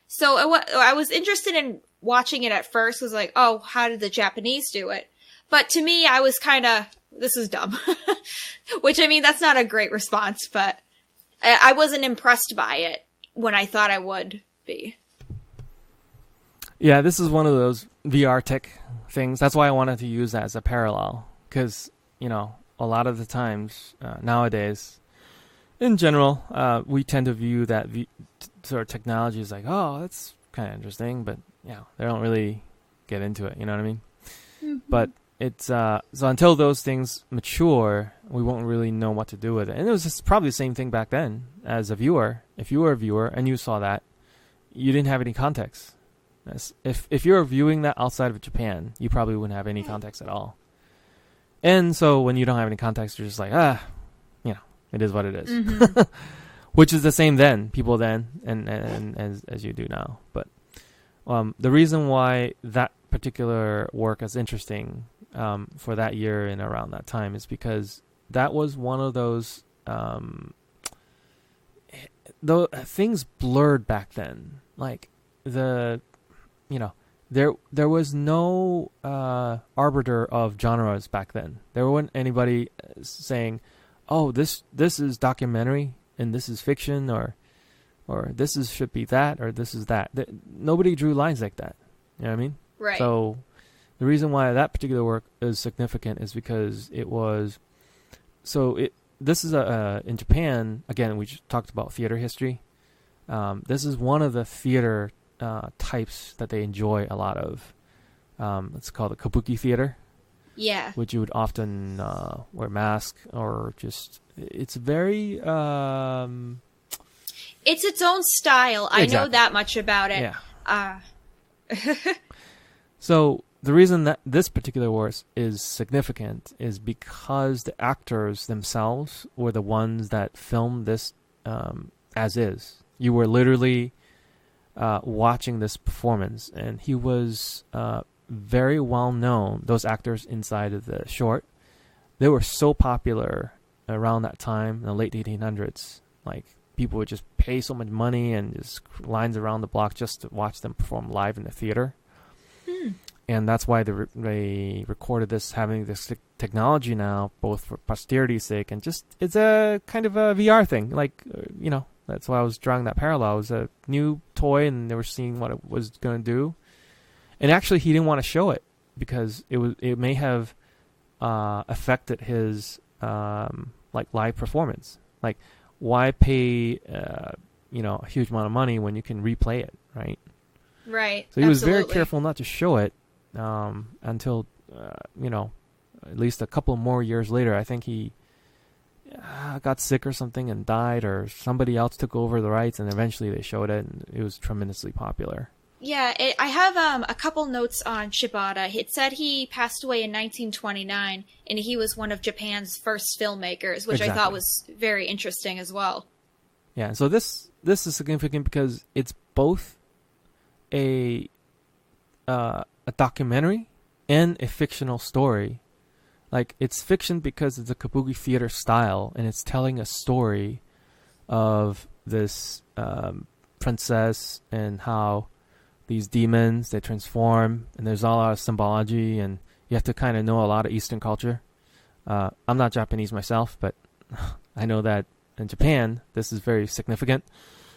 So I was interested in watching it at first. Was like, oh, how did the Japanese do it? But to me, I was kind of, this is dumb. Which, I mean, that's not a great response, but I wasn't impressed by it when I thought I would be. Yeah, this is one of those VR tech things. That's why I wanted to use that as a parallel. Because, a lot of the times nowadays, in general, we tend to view that sort of technology as like, oh, that's kind of interesting, but they don't really get into it. You know what I mean? Mm-hmm. But it's so until those things mature, we won't really know what to do with it. And it was just probably the same thing back then as a viewer. If you were a viewer and you saw that, you didn't have any context. If you're viewing that outside of Japan, you probably wouldn't have any context at all. And so when you don't have any context, you're just like, it is what it is. Mm-hmm. Which is the same then, people then, and as you do now. But the reason why that particular work is interesting for that year and around that time is because that was one of those things blurred back then. Like there was no arbiter of genres back then. There wasn't anybody saying, "Oh, this is documentary and this is fiction," or this should be that, or this is that. Nobody drew lines like that. You know what I mean? Right. So the reason why that particular work is significant is because it was. This is in Japan, again, we just talked about theater history. This is one of the theater types that they enjoy a lot of. It's called the kabuki theater. Yeah. Which you would often wear masks or just... It's very... It's its own style. Exactly. I know that much about it. Yeah. So the reason that this particular work is significant is because the actors themselves were the ones that filmed this as is. You were literally watching this performance, and he was very well known. Those actors inside of the short, they were so popular around that time in the late 1800s. Like, people would just pay so much money and just lines around the block just to watch them perform live in the theater. And that's why they recorded this, having this technology now, both for posterity's sake and just, it's a kind of a VR thing. Like, that's why I was drawing that parallel. It was a new toy, and they were seeing what it was going to do. And actually, he didn't want to show it because it may have affected his live performance. Like, why pay a huge amount of money when you can replay it, right? Right. So he was very careful not to show it until at least a couple more years later. I think he got sick or something and died, or somebody else took over the rights, and eventually they showed it, and it was tremendously popular. Yeah, I have a couple notes on Shibata. It said he passed away in 1929, and he was one of Japan's first filmmakers, which I thought was very interesting as well. Yeah, so this is significant because it's both a documentary and a fictional story. Like, it's fiction because it's a kabuki theater style, and it's telling a story of this princess and how these demons, they transform, and there's a lot of symbology, and you have to kind of know a lot of Eastern culture. I'm not Japanese myself, but I know that in Japan, this is very significant.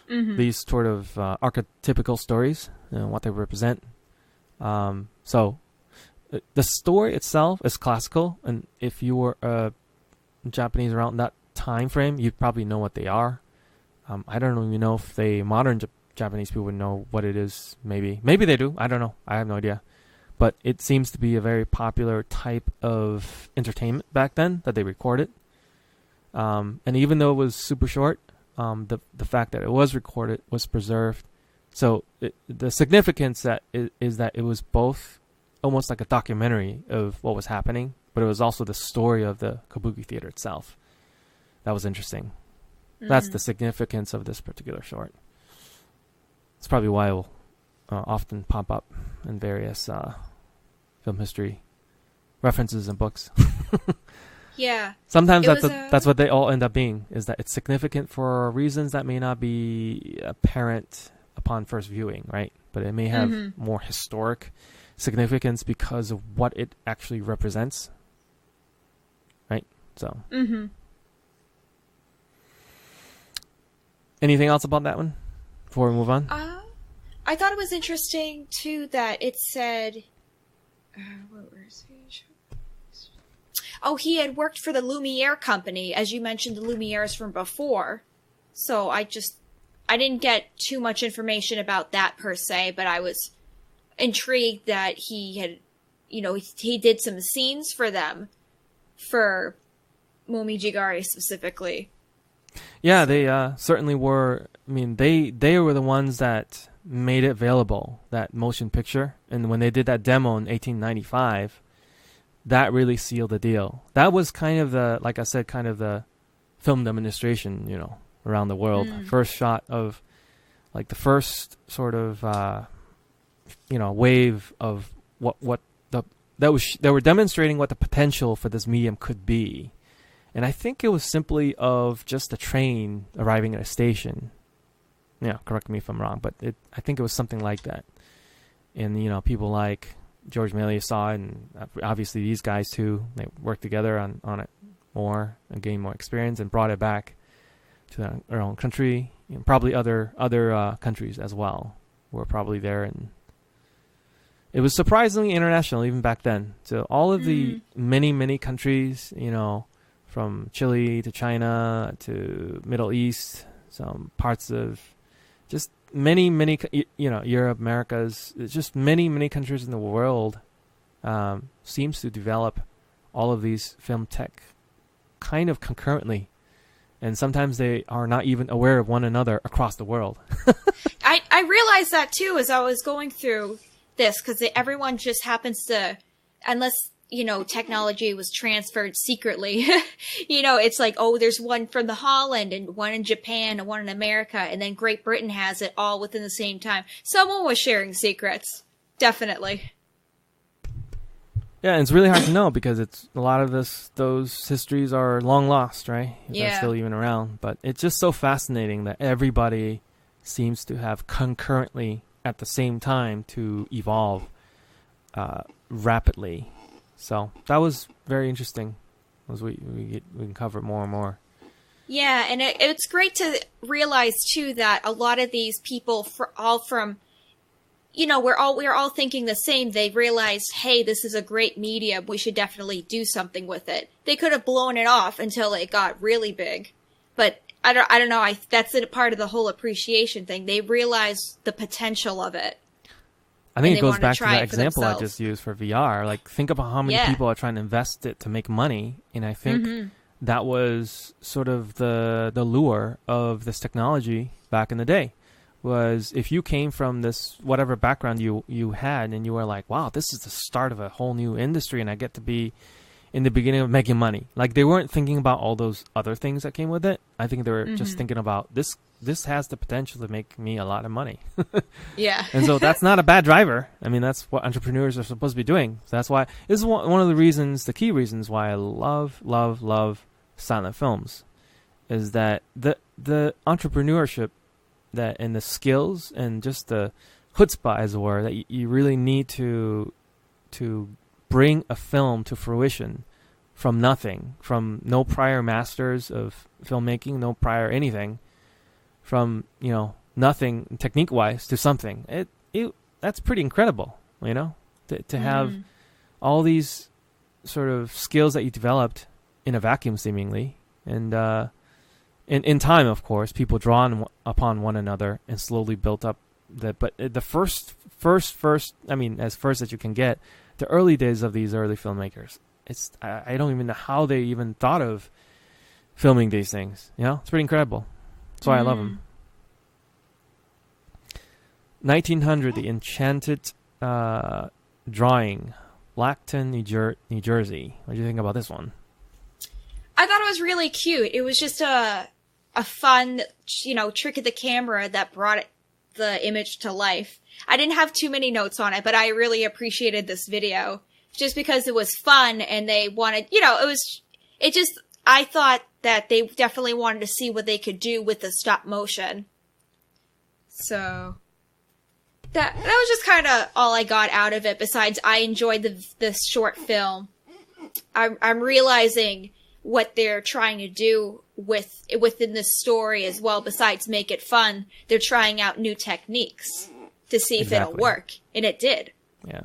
Mm-hmm. These sort of archetypical stories and what they represent. So the story itself is classical, and if you were Japanese around that time frame, you'd probably know what they are. I don't even know if modern Japanese people would know what it is. Maybe they do. I don't know. I have no idea. But it seems to be a very popular type of entertainment back then that they recorded. And even though it was super short, the fact that it was recorded was preserved. So the significance is that it was both almost like a documentary of what was happening, but it was also the story of the kabuki theater itself. That was interesting. Mm-hmm. That's the significance of this particular short. It's probably why it will often pop up in various film history references and books. Yeah. Sometimes that's what they all end up being, is that it's significant for reasons that may not be apparent upon first viewing, right? But it may have more historic significance because of what it actually represents, right? So. Mm-hmm. Anything else about that one before we move on? I thought it was interesting too that it said, Oh, he had worked for the Lumiere company, as you mentioned the Lumieres from before. So I didn't get too much information about that per se, but I was intrigued that he had, he did some scenes for them, for Momijigari specifically. Yeah, they certainly were. I mean, they were the ones that made it available, that motion picture. And when they did that demo in 1895, that really sealed the deal. That was kind of like I said, kind of the film demonstration, around the world. First shot of, like, the first sort of, wave of they were demonstrating what the potential for this medium could be. And I think it was simply of just a train arriving at a station. Yeah, correct me if I'm wrong, but I think it was something like that. And, people like George Méliès saw it, and obviously these guys too, they worked together on it more and gained more experience and brought it back to their own country. Probably other countries as well were probably there. And it was surprisingly international even back then. So all of the many countries, from Chile to China to Middle East, some parts of just many, Europe, Americas, just many countries in the world seems to develop all of these film tech kind of concurrently. And sometimes they are not even aware of one another across the world. I realized that too as I was going through this, because everyone just happens to, unless technology was transferred secretly. It's like, oh, there's one from the Holland and one in Japan and one in America, and then Great Britain has it all within the same time. Someone was sharing secrets. Definitely. Yeah, and it's really hard to know because it's a lot of those histories are long lost, right? Yeah. They're still even around. But it's just so fascinating that everybody seems to have concurrently at the same time to evolve rapidly. So that was very interesting, as we can cover more and more. Yeah, and it's great to realize too that a lot of these people, we're all thinking the same. They realized, hey, this is a great medium. We should definitely do something with it. They could have blown it off until it got really big, but I don't know. That's a part of the whole appreciation thing. They realized the potential of it. I think it goes back to that example I just used for VR. Like, think about how many people are trying to invest it to make money. And I think that was sort of the lure of this technology back in the day. Was if you came from this whatever background you had and you were like, wow, this is the start of a whole new industry and I get to be in the beginning of making money. Like, they weren't thinking about all those other things that came with it. I think they were just thinking about this has the potential to make me a lot of money. Yeah. And so that's not a bad driver. I mean, that's what entrepreneurs are supposed to be doing. So that's why this is one of the key reasons why I love silent films, is that the entrepreneurship that and the skills and just the chutzpah, as it were, that you really need to bring a film to fruition from nothing, from no prior masters of filmmaking, no prior anything, from nothing technique wise to something. That's pretty incredible, to have all these sort of skills that you developed in a vacuum seemingly, and in time, of course, people drawn upon one another and slowly built up but the first, I mean, as first as you can get, the early days of these early filmmakers, I don't even know how they even thought of filming these things. It's pretty incredible. That's why I love them. 1900, the Enchanted drawing, Blackton, New Jersey. What do you think about this one? I thought it was really cute. It was just a fun, trick of the camera that brought the image to life. I didn't have too many notes on it, but I really appreciated this video just because it was fun and they wanted, I thought that they definitely wanted to see what they could do with the stop motion. So that was just kind of all I got out of it. Besides, I enjoyed this short film. I'm realizing what they're trying to do within this story as well. Besides make it fun, they're trying out new techniques to see if it'll work, and it did. Yeah.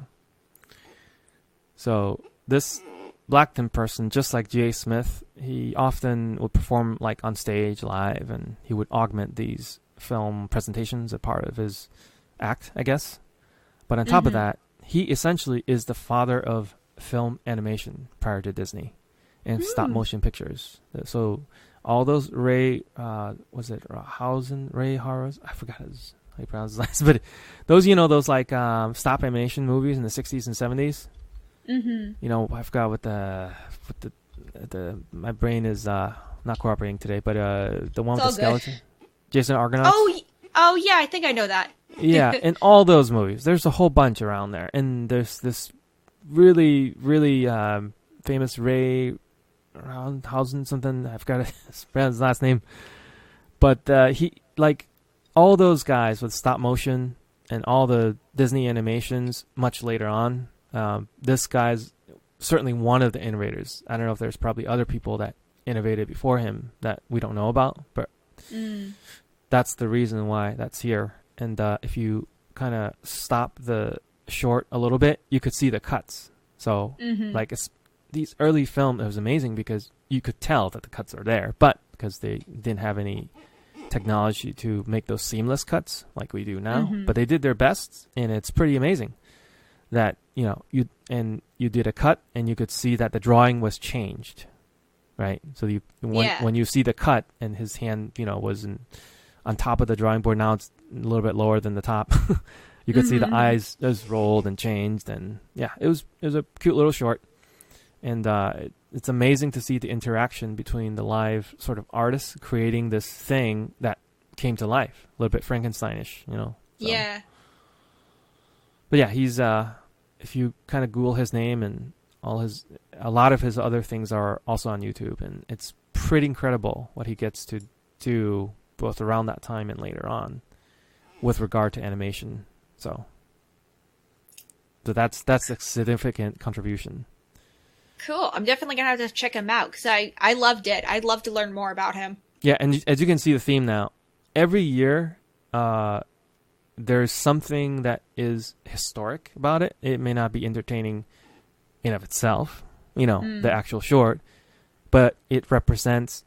So this Blackton person, just like G.A. Smith, he often would perform like on stage live, and he would augment these film presentations as part of his act, I guess. But on top of that, he essentially is the father of film animation prior to Disney and stop motion pictures. So all those Ray Harrows? I forgot how you pronounce his last, but those, those like stop animation movies in the 60s and 70s. I forgot what the my brain is not cooperating today, but the one with the skeleton, Jason Argonaut. Oh yeah, I think I know that. Yeah, in all those movies, there's a whole bunch around there, and there's this really, really famous Ray Roundhausen something. I forgot his last name, but he like all those guys with stop motion and all the Disney animations much later on. This guy's certainly one of the innovators. I don't know if there's probably other people that innovated before him that we don't know about, but that's the reason why that's here. And if you kind of stop the short a little bit, you could see the cuts. So these early film, it was amazing because you could tell that the cuts are there, but because they didn't have any technology to make those seamless cuts like we do now, but they did their best, and it's pretty amazing that you did a cut and you could see that the drawing was changed, right? So when you see the cut and his hand was on top of the drawing board, now it's a little bit lower than the top. You could see the eyes just rolled and changed, and it was a cute little short, and it's amazing to see the interaction between the live sort of artists creating this thing that came to life, a little bit Frankensteinish, So. Yeah. But yeah, he's if you kind of Google his name, and a lot of his other things are also on YouTube, and it's pretty incredible what he gets to do both around that time and later on with regard to animation. So that's a significant contribution. Cool. I'm definitely gonna have to check him out because I loved it. I'd love to learn more about him. Yeah, and as you can see the theme now, every year there's something that is historic about it. It may not be entertaining in of itself, the actual short, but it represents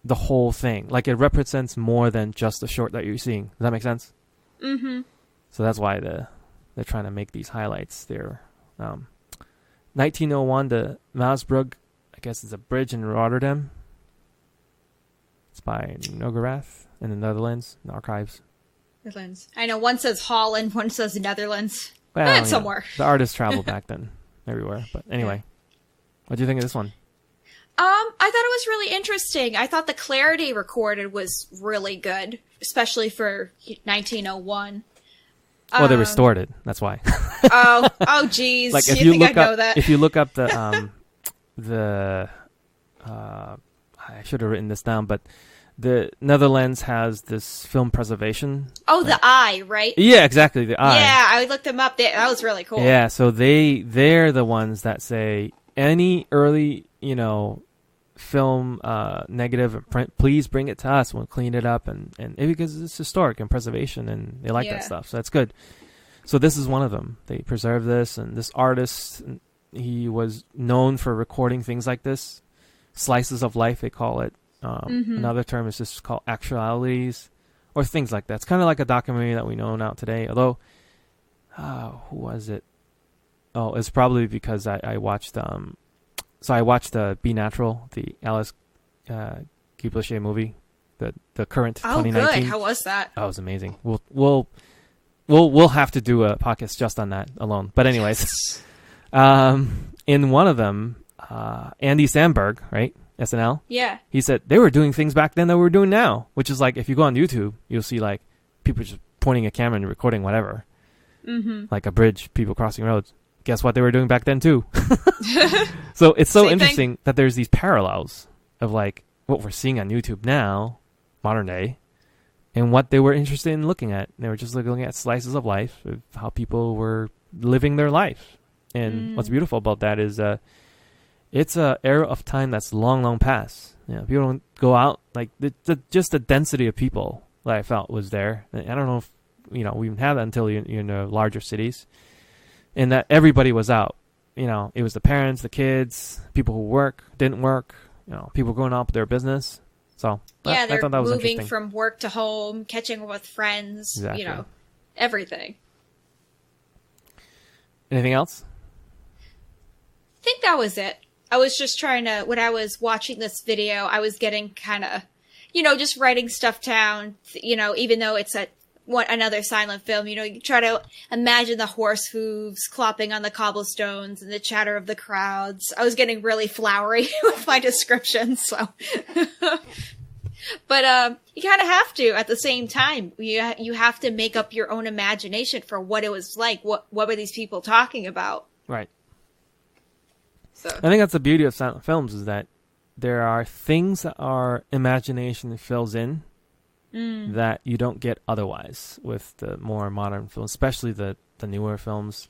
the whole thing. Like, it represents more than just the short that you're seeing. Does that make sense? Mm-hmm. So that's why they're trying to make these highlights there. 1901, the Maasbrug, I guess it's a bridge in Rotterdam. It's by Nöggerath in the Netherlands, in the archives. Netherlands. I know one says Holland, one says Netherlands. Well, somewhere. The artists traveled back then everywhere. But anyway, what do you think of this one? I thought it was really interesting. I thought the clarity recorded was really good, especially for 1901. Well, they restored it. That's why. oh, geez. Like, if you think look I up, know that? If you look up I should have written this down, but the Netherlands has this film preservation. Oh, the eye, right? Yeah, exactly, the eye. Yeah, I looked them up. That was really cool. Yeah, so they're the ones that say any early, film negative and print, please bring it to us. We'll clean it up, and because it's historic and preservation, and they like that stuff, so that's good. So this is one of them. They preserve this, and this artist, he was known for recording things like this, slices of life, they call it. Another term is just called actualities, or things like that. It's kind of like a documentary that we know now today. Although, who was it? Oh, it's probably because I watched. So I watched Be Natural, the Alice Guy movie, the current 2019. Oh, good. How was that? That was amazing. We'll have to do a podcast just on that alone. But anyways, in one of them, Andy Samberg, right? SNL. Yeah. He said they were doing things back then that we're doing now, which is like, if you go on YouTube, you'll see like people just pointing a camera and recording whatever, like a bridge, people crossing roads. Guess what they were doing back then too. So it's so Same interesting thing. that there's these parallels of like what we're seeing on YouTube now, modern day, and what they were interested in looking at. They were just looking at slices of life, of how people were living their life. And what's beautiful about that is it's an era of time that's long, long past. People don't go out, like just the density of people that I felt was there. I don't know if we even have that until you're in the larger cities, and that everybody was out it was the parents, the kids, people who didn't work, people going off with their business. So yeah, I they're thought that was moving interesting. from work to home, catching up with friends, Exactly. Everything. Anything else? I think that was it. I was just trying to, when I was watching this video, I was getting kind of, just writing stuff down, even though it's another silent film, you try to imagine the horse hooves clopping on the cobblestones and the chatter of the crowds. I was getting really flowery with my descriptions, so. But you kind of have to at the same time. You have to make up your own imagination for what it was like. What were these people talking about? Right. So I think that's the beauty of silent films, is that there are things that our imagination fills in that you don't get otherwise with the more modern films, especially the newer films,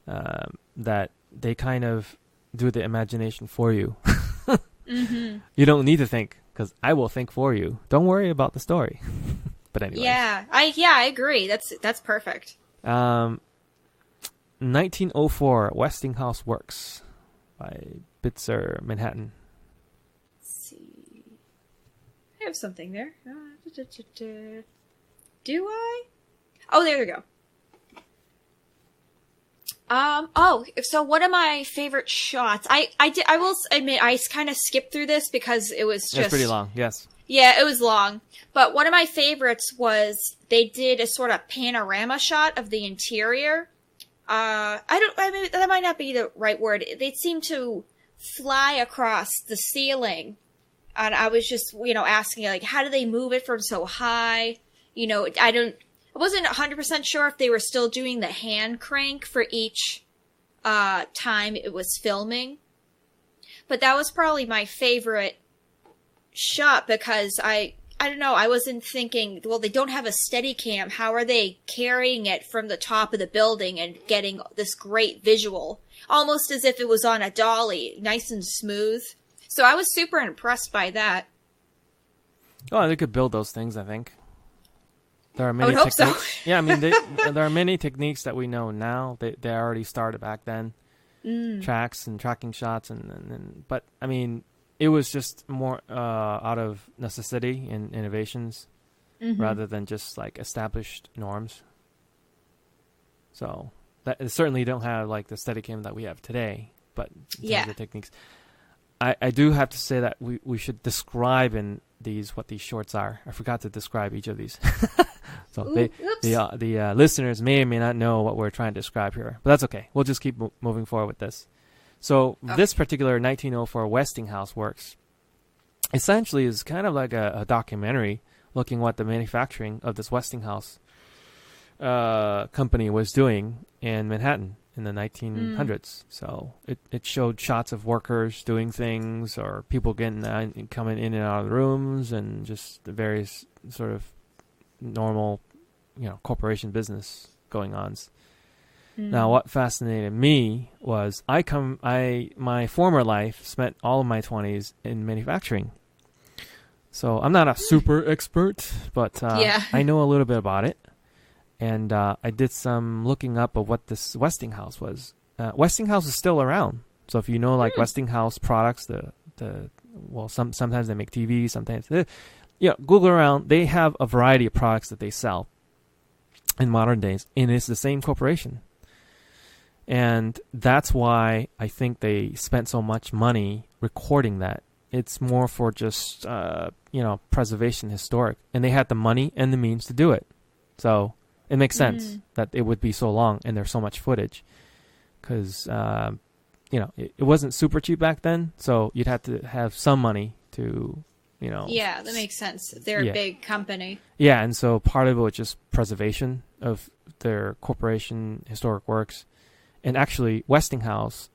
that they kind of do the imagination for you. Mm-hmm. You don't need to think, because I will think for you. Don't worry about the story. But anyway. Yeah, I agree. That's perfect. 1904, Westinghouse Works by Bitzer, Manhattan. Let's see. I have something there. Do I? Oh, there we go. So one of my favorite shots, I will admit I kind of skipped through this because it was just... It's pretty long, yes. Yeah, it was long. But one of my favorites was they did a sort of panorama shot of the interior. That might not be the right word. They seemed to fly across the ceiling. And I was just, asking, like, how do they move it from so high? I wasn't 100% sure if they were still doing the hand crank for each time it was filming. But that was probably my favorite shot because I don't know, I wasn't thinking, well, they don't have a Steadicam. How are they carrying it from the top of the building and getting this great visual? Almost as if it was on a dolly, nice and smooth. So I was super impressed by that. Oh, they could build those things, I think. There are many I would hope techniques. so. Yeah, I mean, there are many techniques that we know now. They already started back then. Tracks and tracking shots, but I mean, it was just more out of necessity and innovations rather than just like established norms. So that certainly don't have like the Steadicam that we have today, but in terms of techniques. I do have to say that we should describe in what these shorts are. I forgot to describe each of these. So the listeners may or may not know what we're trying to describe here, but that's okay. We'll just keep moving forward with this. So this particular 1904 Westinghouse Works essentially is kind of like a documentary looking what the manufacturing of this Westinghouse company was doing in Manhattan in the 1900s. So it showed shots of workers doing things or people coming in and out of the rooms and just the various sort of normal, corporation business going on. Now, what fascinated me was my former life spent all of my 20s in manufacturing. So I'm not a super expert, but I know a little bit about it. And I did some looking up of what this Westinghouse was. Westinghouse is still around. So if you know like Westinghouse products, sometimes they make TVs, sometimes Google around. They have a variety of products that they sell in modern days, and it's the same corporation. And that's why I think they spent so much money recording that. It's more for just preservation, historic, and they had the money and the means to do it. So it makes sense that it would be so long and there's so much footage, because it wasn't super cheap back then. So you'd have to have some money to. Yeah, that makes sense. They're a big company. Yeah, and so part of it was just preservation of their corporation historic works. And actually, Westinghouse,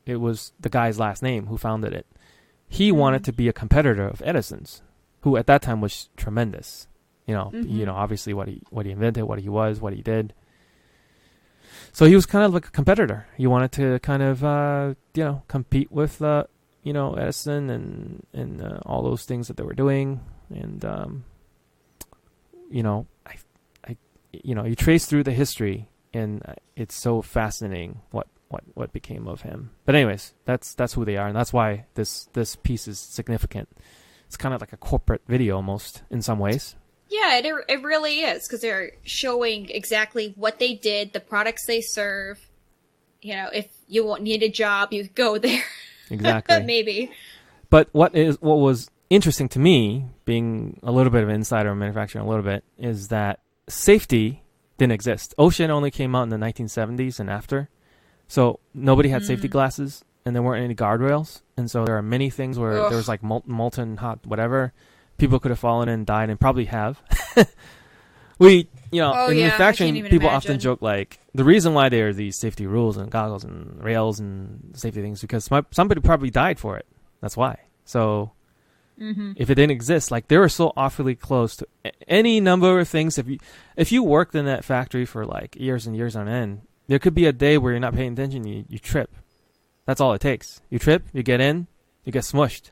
it was the guy's last name who founded it. He wanted to be a competitor of Edison's, who at that time was tremendous. Obviously what he invented, what he was, what he did. So he was kind of like a competitor. He wanted to kind of, compete with Edison and all those things that they were doing, and you trace through the history, and it's so fascinating what what became of him. But anyways, that's who they are, and that's why this piece is significant. It's kind of like a corporate video almost in some ways. Yeah, it really is, because they're showing exactly what they did, the products they serve. You know, if you won't need a job, you go there. Exactly. Maybe. But what was interesting to me, being a little bit of an insider in manufacturing a little bit, is that safety didn't exist. Ocean only came out in the 1970s and after. So nobody had safety glasses, and there weren't any guardrails. And so there are many things where there was like molten hot whatever. People could have fallen and died, and probably have. In manufacturing, people often joke like the reason why there are these safety rules and goggles and rails and safety things because somebody probably died for it. That's why. So if it didn't exist, like they were so awfully close to any number of things. If you worked in that factory for like years and years on end, there could be a day where you're not paying attention, you trip. That's all it takes. You trip, you get in, you get smushed.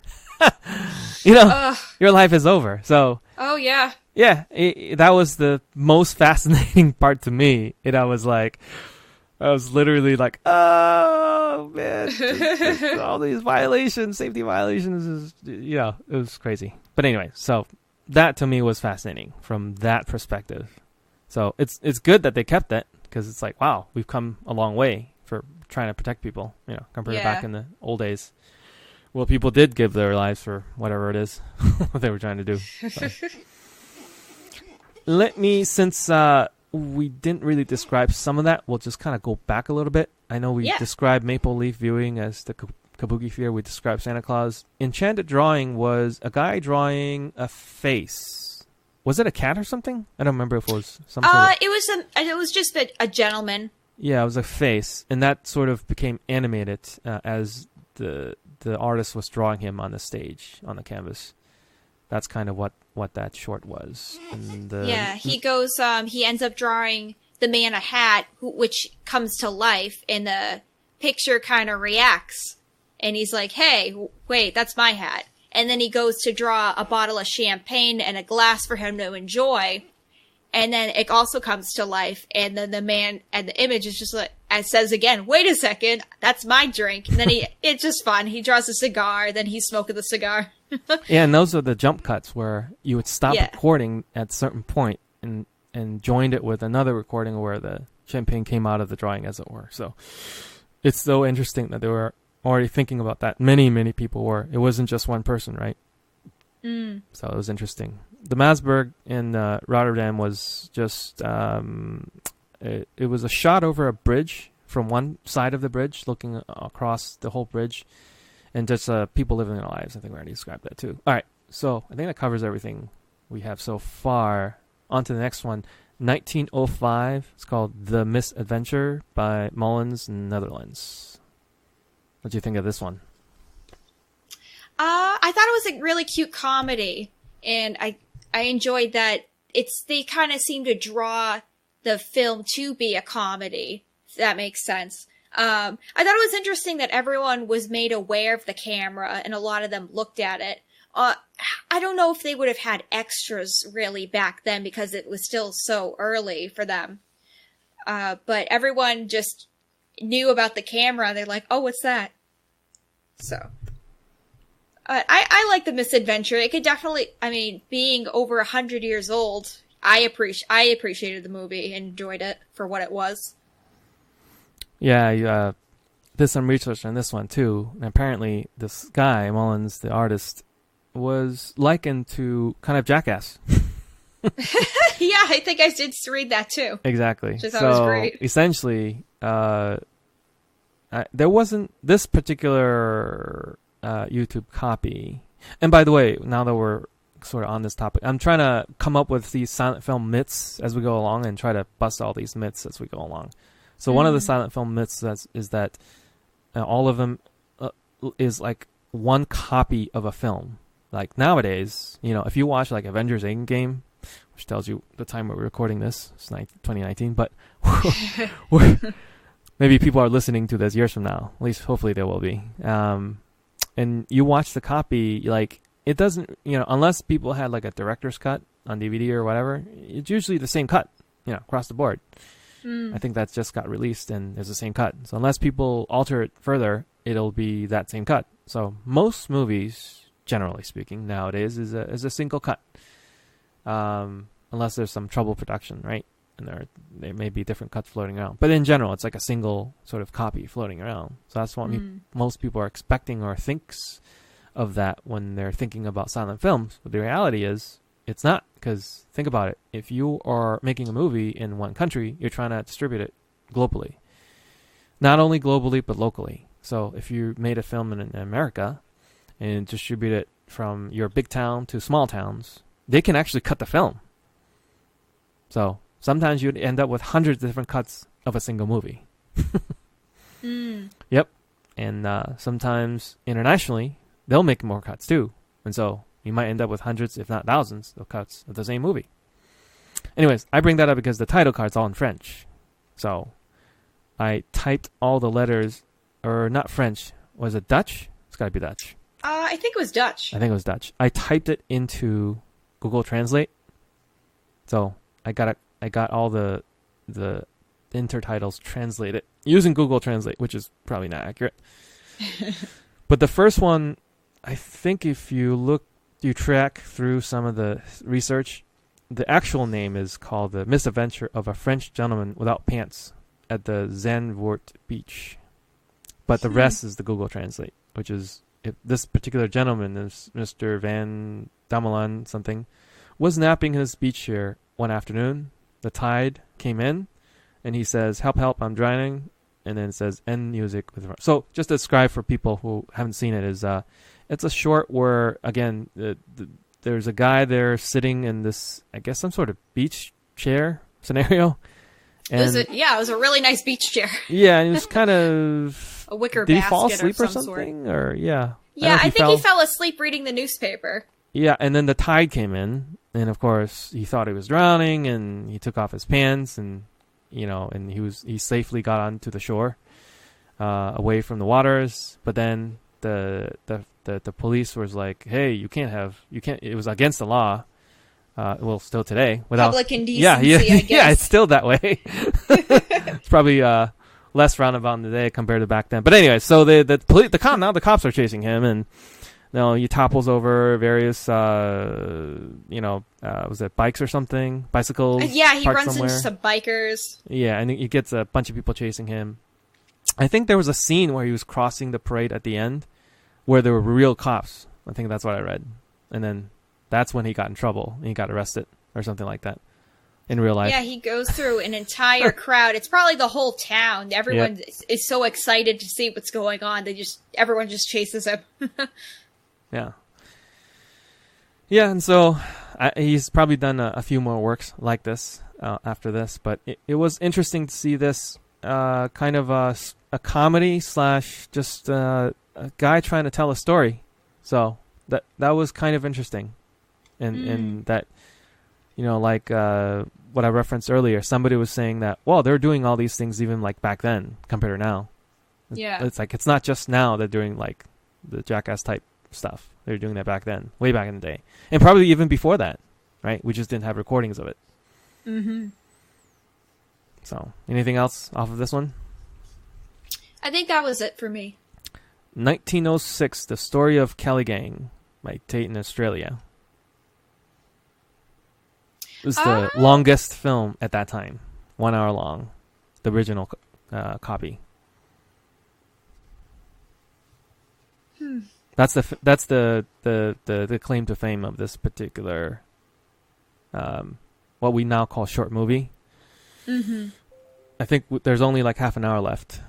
Your life is over. So. Oh yeah. Yeah, that was the most fascinating part to me. And I was literally like, oh man, just all these violations, safety violations it was crazy. But anyway, so that to me was fascinating from that perspective. So it's good that they kept that because it's like, wow, we've come a long way for trying to protect people, compared to back in the old days. Well, people did give their lives for whatever it is what they were trying to do. So. Since we didn't really describe some of that, we'll just kind of go back a little bit. I know we described Maple Leaf Viewing as the Kabuki Theater. We described Santa Claus. Enchanted Drawing was a guy drawing a face. Was it a cat or something? I don't remember if it was some sort of... It was just a gentleman. Yeah, it was a face, and that sort of became animated as the artist was drawing him on the stage, on the canvas. That's kind of what that short was. And, he ends up drawing the man a hat, which comes to life, and the picture kind of reacts. And he's like, hey, wait, that's my hat. And then he goes to draw a bottle of champagne and a glass for him to enjoy. And then it also comes to life. And then the man and the image is just like, it says again, wait a second, that's my drink. And then it's just fun. He draws a cigar, then he's smoking the cigar. Yeah, and those are the jump cuts where you would stop recording at a certain point and joined it with another recording where the champagne came out of the drawing, as it were. So it's so interesting that they were already thinking about that. Many, many people were. It wasn't just one person, right? So it was interesting. The Maasbrug in Rotterdam was just... it was a shot over a bridge from one side of the bridge, looking across the whole bridge. And just people living their lives. I think we already described that too. All right. So I think that covers everything we have so far. On to the next one. 1905. It's called The Misadventure by Mullins, Netherlands. What do you think of this one? I thought it was a really cute comedy. And I enjoyed that they kind of seem to draw the film to be a comedy, if that makes sense. I thought it was interesting that everyone was made aware of the camera and a lot of them looked at it. I don't know if they would have had extras really back then because it was still so early for them. But everyone just knew about the camera. They're like, oh, what's that? So, I like The Misadventure. It could definitely, being over 100 years old, I appreciated the movie and enjoyed it for what it was. Yeah, did some research on this one too, and apparently this guy, Mullins, the artist, was likened to kind of Jackass. Yeah, I think I did read that too. Exactly. Which I thought was great. Essentially, there wasn't this particular YouTube copy. And by the way, now that we're sort of on this topic, I'm trying to come up with these silent film myths as we go along and try to bust all these myths as we go along. So one of the silent film myths is that all of them is like one copy of a film. Like nowadays, if you watch like Avengers Endgame, which tells you the time we're recording this, it's 2019, but maybe people are listening to this years from now. At least hopefully they will be. And you watch the copy, like it doesn't, unless people had like a director's cut on DVD or whatever, it's usually the same cut, across the board. I think that just got released and is the same cut. So unless people alter it further, it'll be that same cut. So most movies, generally speaking, nowadays is a single cut. Unless there's some trouble production, right? And there may be different cuts floating around. But in general, it's like a single sort of copy floating around. So that's what most people are expecting or thinks of that when they're thinking about silent films. But the reality is, it's not. Because think about it. If you are making a movie in one country, you're trying to distribute it globally. Not only globally, but locally. So if you made a film in America and distribute it from your big town to small towns, they can actually cut the film. So sometimes you'd end up with hundreds of different cuts of a single movie. Yep. And sometimes internationally, they'll make more cuts too. And so you might end up with hundreds, if not thousands, of cuts of the same movie. Anyways, I bring that up because the title card's all in French. So I typed all the letters, or not French. Was it Dutch? It's got to be Dutch. I think it was Dutch. I think it was Dutch. I typed it into Google Translate. So I got all the intertitles translated using Google Translate, which is probably not accurate. But the first one, I think if you track through some of the research, the actual name is called The Misadventure of a French Gentleman Without Pants at the Zandvoort Beach. But the rest is the Google Translate, which is, if this particular gentleman is Mr. Van Damelan something, was napping his beach chair one afternoon. The tide came in, and he says, "Help, help, I'm drowning." And then it says, "End music." So just to describe for people who haven't seen it, is it's a short where, again, there's a guy there sitting in this, I guess, some sort of beach chair scenario. And it was a really nice beach chair. Yeah, and he was kind of a wicker did basket. He fall asleep or something? Or yeah. Yeah, I think he fell asleep reading the newspaper. Yeah, and then the tide came in, and of course he thought he was drowning, and he took off his pants, and and he safely got onto the shore, away from the waters. But then the police was like, "Hey, you can't. It was against the law." Well, still today, without public indecency. I guess. Yeah, it's still that way. It's probably less roundabout today compared to back then. But anyway, so the cops are chasing him, and he topples over various was it bikes or something, bicycles? Yeah, he runs somewhere. into some bikers. Yeah, and he gets a bunch of people chasing him. I think there was a scene where he was crossing the parade at the end, where there were real cops. I think that's what I read, and then that's when he got in trouble. He got arrested or something like that in real life. Yeah, he goes through an entire crowd. It's probably the whole town. Everyone is so excited to see what's going on. Everyone just chases him. Yeah. Yeah, and so he's probably done a few more works like this after this, but it was interesting to see this kind of a comedy / just a guy trying to tell a story. So that was kind of interesting. And that, like what I referenced earlier, somebody was saying that, well, they're doing all these things even like back then compared to now. Yeah. It's like, it's not just now they're doing like the Jackass type stuff. They're doing that back then, way back in the day. And probably even before that, right? We just didn't have recordings of it. Mm-hmm. So, anything else off of this one? I think that was it for me. 1906, The Story of Kelly Gang by Tate in Australia. It was the longest film at that time. 1 hour long. The original copy. That's the claim to fame of this particular what we now call short movie. Mm-hmm. I think there's only like half an hour left,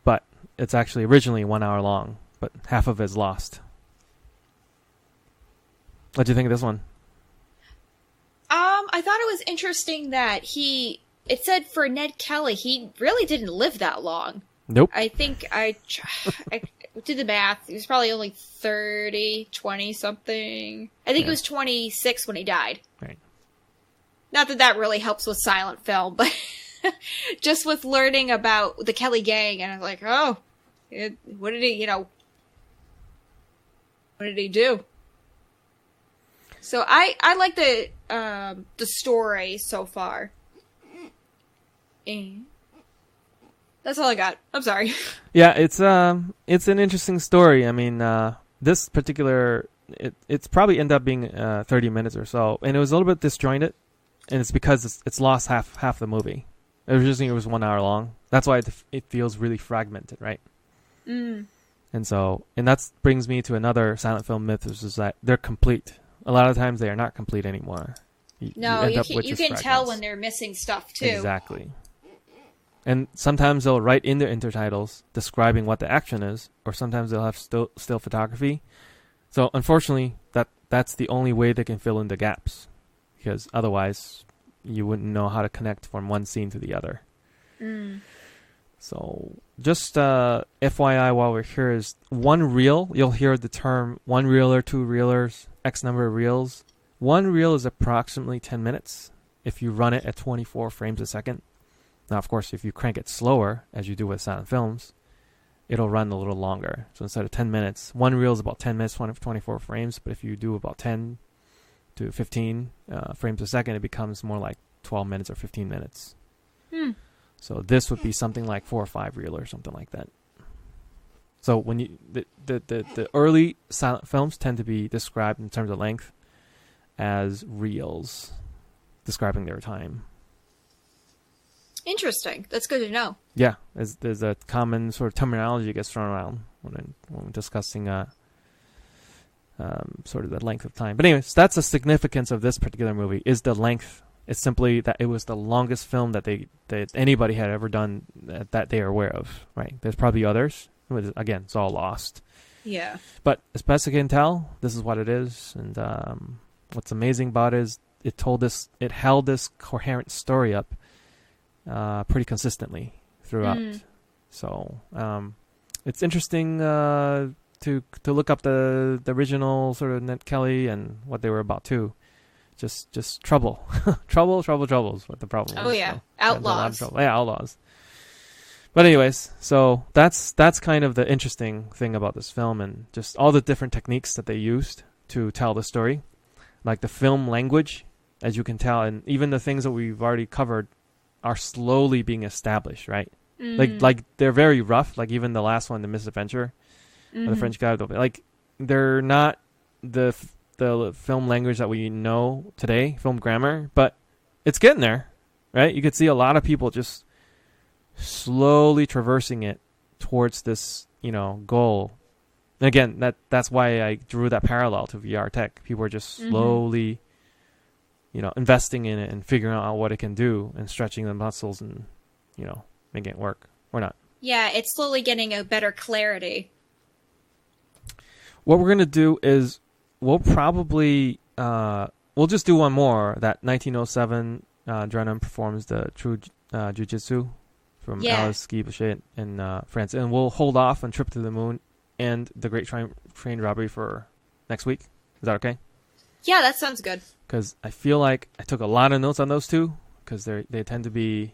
but it's actually originally 1 hour long, but half of it is lost. What do you think of this one? I thought it was interesting that it said for Ned Kelly, he really didn't live that long. Nope. I think I did the math. He was probably only 20 something. I think he was 26 when he died. Right. Not that really helps with silent film, but just with learning about the Kelly Gang, and I was like, what did he do? So I like the story so far. That's all I got. I'm sorry. Yeah, it's an interesting story. I mean, this particular it's probably ended up being 30 minutes or so, and it was a little bit disjointed, and it's because it's lost half the movie. Originally, it was 1 hour long. That's why it feels really fragmented, right? And that brings me to another silent film myth, which is that they're complete. A lot of times, they are not complete anymore. You can tell when they're missing stuff too. Exactly. And sometimes they'll write in their intertitles describing what the action is, or sometimes they'll have still photography. So unfortunately, that's the only way they can fill in the gaps, because otherwise you wouldn't know how to connect from one scene to the other. So just FYI, while we're here, is one reel. You'll hear the term one reeler, two reelers, X number of reels. One reel is approximately 10 minutes if you run it at 24 frames a second. Now, of course, if you crank it slower, as you do with silent films, it'll run a little longer. So instead of 10 minutes, one reel is about 10 minutes, 24 frames. But if you do about 10 to 15 frames a second, it becomes more like 12 minutes or 15 minutes. So this would be something like 4 or 5 reel or something like that. So when you the early silent films tend to be described in terms of length as reels, describing their time. Interesting. That's good to know. Yeah, there's a common sort of terminology that gets thrown around when we're discussing sort of the length of time. But anyways, that's the significance of this particular movie, is the length. It's simply that it was the longest film that anybody had ever done that they are aware of. Right? There's probably others. Again, it's all lost. Yeah. But as best I can tell, this is what it is. And what's amazing about it is it held this coherent story up pretty consistently throughout. So it's interesting to look up the original sort of Ned Kelly and what they were about too. Just troubles. What the problem was. Oh yeah, so, outlaws. Yeah, outlaws. But anyways, so that's kind of the interesting thing about this film, and just all the different techniques that they used to tell the story, like the film language, as you can tell, and even the things that we've already covered are slowly being established, right? Like they're very rough. Like even the last one, the Misadventure, the French guy, like they're not the film language that we know today, film grammar, but it's getting there, right? You could see a lot of people just slowly traversing it towards this, goal. And again, that's why I drew that parallel to VR tech. People are just slowly, investing in it and figuring out what it can do and stretching the muscles and, making it work or not. Yeah, it's slowly getting a better clarity. What we're going to do is we'll probably, we'll just do one more. That 1907, Drennan performs the True Jiu-Jitsu from Alice Guy Boucher in France. And we'll hold off on Trip to the Moon and The Great Train Robbery for next week. Is that okay? Yeah, that sounds good. Because I feel like I took a lot of notes on those two, because they tend to be...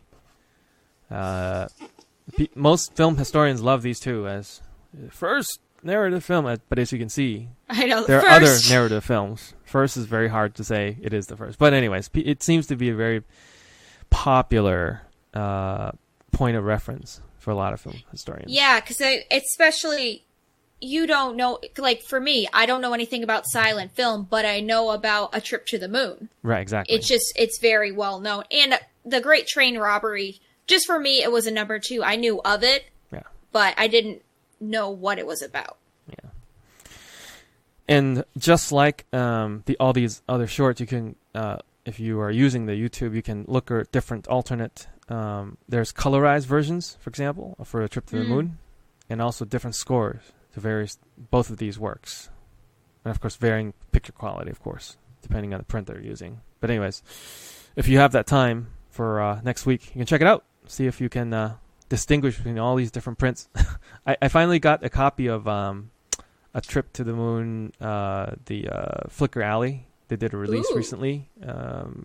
most film historians love these two as first narrative film, but as you can see, I know there are other narrative films. First is very hard to say it is the first, but anyways, it seems to be a very popular point of reference for a lot of film historians. Yeah, because especially you don't know, like for me, I don't know anything about silent film, but I know about A Trip to the Moon. Right, exactly. It's very well known, and The Great Train Robbery. Just for me, it was a number 2. I knew of it, but I didn't know what it was about. Yeah. And just like all these other shorts, you can, if you are using the YouTube, you can look at different alternate. There's colorized versions, for example, for A Trip to the Moon, and also different scores to both of these works, and of course varying picture quality, of course, depending on the print they're using. But anyways, if you have that time for next week, you can check it out. See if you can distinguish between all these different prints. I finally got a copy of A Trip to the Moon, the Flickr Alley. They did a release recently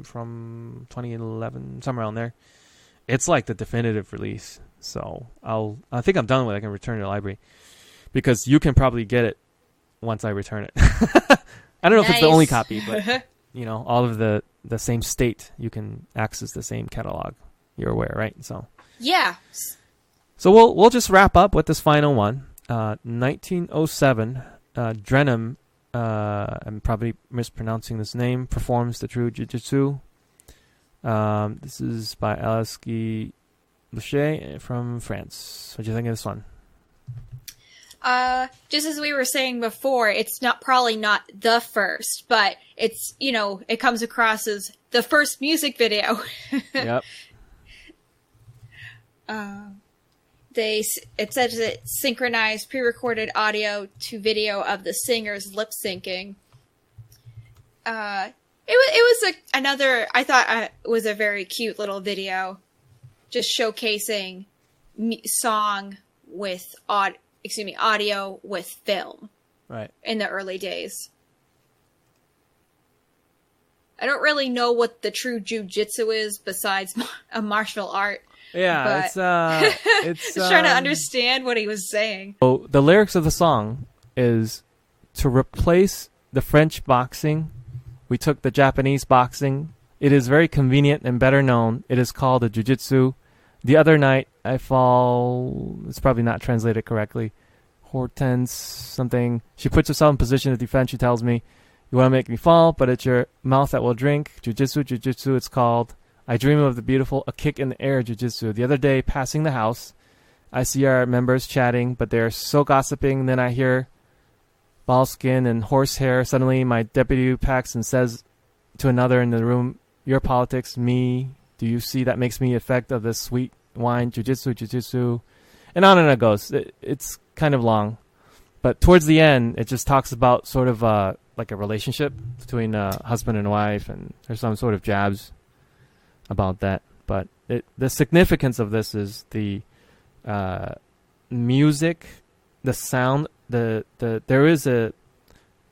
from 2011, somewhere around there. It's like the definitive release. So I think I'm done with it. I can return it to the library, because you can probably get it once I return it. I don't know if it's the only copy, but all of the same state, you can access the same catalog. you're aware, right? Yeah. So we'll just wrap up with this final one. 1907, Drenham, I'm probably mispronouncing this name, performs the true jujitsu. This is by Aleski Boucher from France. What do you think of this one? Just as we were saying before, it's probably not the first, but it's, it comes across as the first music video. Yep. It says it synchronized pre-recorded audio to video of the singers lip syncing. I thought it was a very cute little video, just showcasing audio with film. Right. In the early days. I don't really know what the true jujitsu is besides a martial art. Yeah, it's just trying to understand what he was saying. So the lyrics of the song is to replace the French boxing. We took the Japanese boxing. It is very convenient and better known. It is called a jujitsu. The other night I fall. It's probably not translated correctly. Hortense something. She puts herself in position to defend. She tells me, "You want to make me fall, but it's your mouth that will drink." Jujitsu. It's called. I dream of the beautiful a kick in the air jujitsu. The other day, passing the house, I see our members chatting, but they're so gossiping. Then I hear ball skin and horsehair. Suddenly, my deputy packs and says to another in the room, "Your politics, me. Do you see that makes me effect of this sweet wine? Jujitsu." And on and it goes. It's kind of long. But towards the end, it just talks about sort of like a relationship between husband and wife, and there's some sort of jabs about that. But the significance of this is the music, the sound, there is a.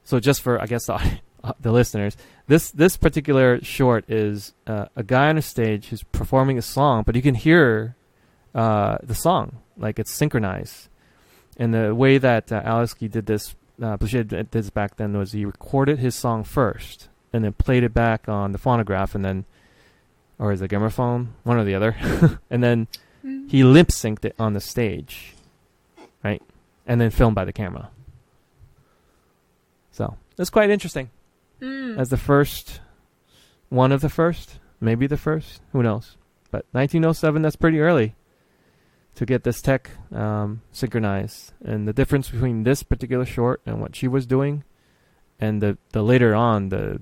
So just for, I guess, the listeners, this particular short is a guy on a stage who's performing a song, but you can hear the song, like it's synchronized. And the way that Aleski did this, Boucher did this back then, was he recorded his song first and then played it back on the phonograph, and then, or is it gramophone, one or the other, and then he lip synced it on the stage, right, and then filmed by the camera. So it's quite interesting. As the first, one of the first, maybe the first, who knows? But 1907, that's pretty early to get this tech synchronized. And the difference between this particular short and what she was doing, and the later on, I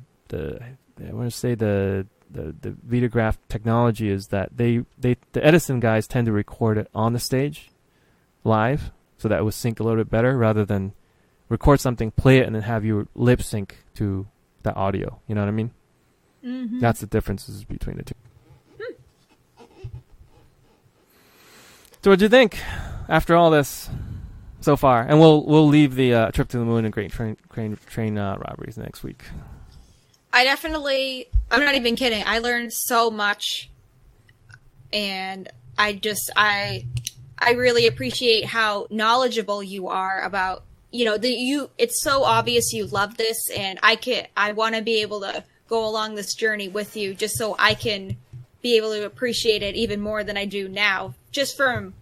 want to say the Vitagraph technology is that the Edison guys tend to record it on the stage live, so that it would sync a little bit better rather than record something, play it, and then have you lip sync to the audio. You know what I mean? Mm-hmm. That's the differences between the two. So what do you think after all this so far? And we'll leave the trip to the moon and great train robberies next week. I'm not even kidding. I learned so much, and I really appreciate how knowledgeable you are about, it's so obvious you love this, and I want to be able to go along this journey with you just so I can be able to appreciate it even more than I do now, just from,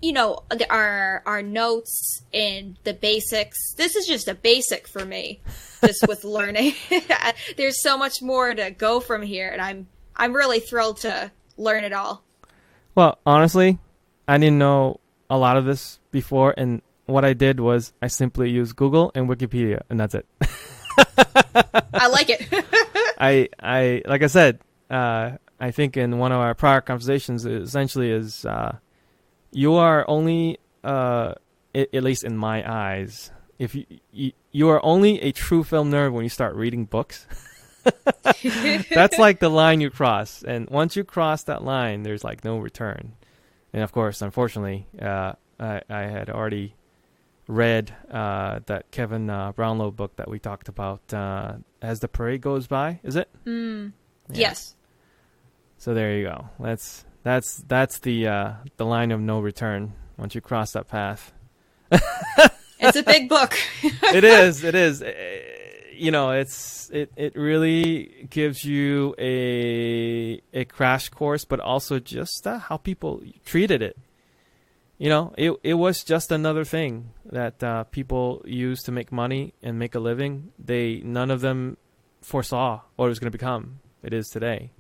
our notes and the basics. This is just a basic for me, just with learning. There's so much more to go from here, and I'm really thrilled to learn it all. Well, honestly, I didn't know a lot of this before, and what I did was I simply used Google and Wikipedia, and that's it. I like it. I like I said, I think in one of our prior conversations, it essentially is you are only, at least in my eyes, if you are only a true film nerd when you start reading books. That's like the line you cross, and once you cross that line, there's like no return. And of course, unfortunately, I had already read that Kevin Brownlow book that we talked about, As the Parade Goes By. Is it? Yeah. Yes. So there you go. That's the line of no return once you cross that path. It's a big book. It is. it really gives you a crash course, but also just how people treated it. It was just another thing that people used to make money and make a living. None of them foresaw what it was going to become. It is today.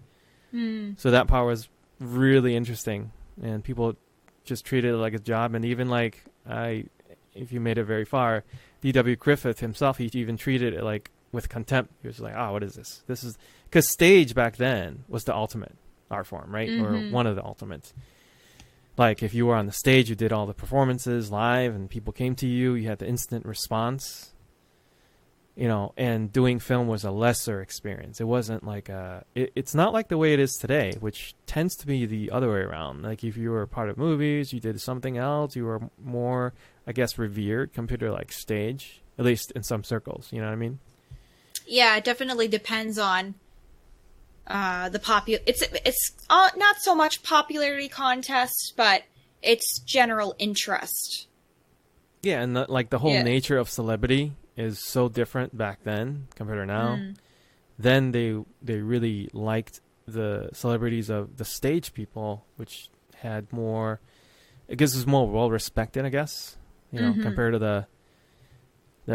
So that part was really interesting, and people just treated it like a job. And even if you made it very far, D.W. Griffith himself, he even treated it like with contempt. He was like, "Oh, what is this? This is," because stage back then was the ultimate art form, right? Or one of the ultimates. Like if you were on the stage, you did all the performances live, and people came to you. You had the instant response. And doing film was a lesser experience. It wasn't like it's not like the way it is today, which tends to be the other way around. Like if you were a part of movies, you did something else, you were more, I guess, revered compared to like stage, at least in some circles. You know what I mean? Yeah, it definitely depends on it's not so much popularity contest, but it's general interest. Yeah, and the whole nature of celebrity is so different back then compared to now. Then they really liked the celebrities of the stage people, which had more, I guess, was more well respected, I guess, compared to the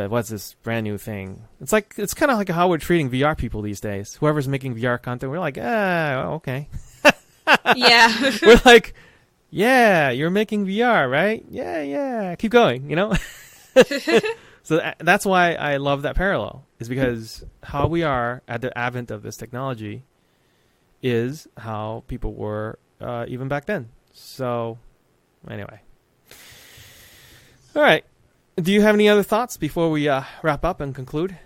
what's this brand new thing. It's kind of like how we're treating VR people these days. Whoever's making VR content, we're like, okay. Yeah. We're like, yeah, you're making VR, right? Yeah, keep going, So that's why I love that parallel, is because how we are at the advent of this technology is how people were even back then. So anyway. All right. Do you have any other thoughts before we wrap up and conclude?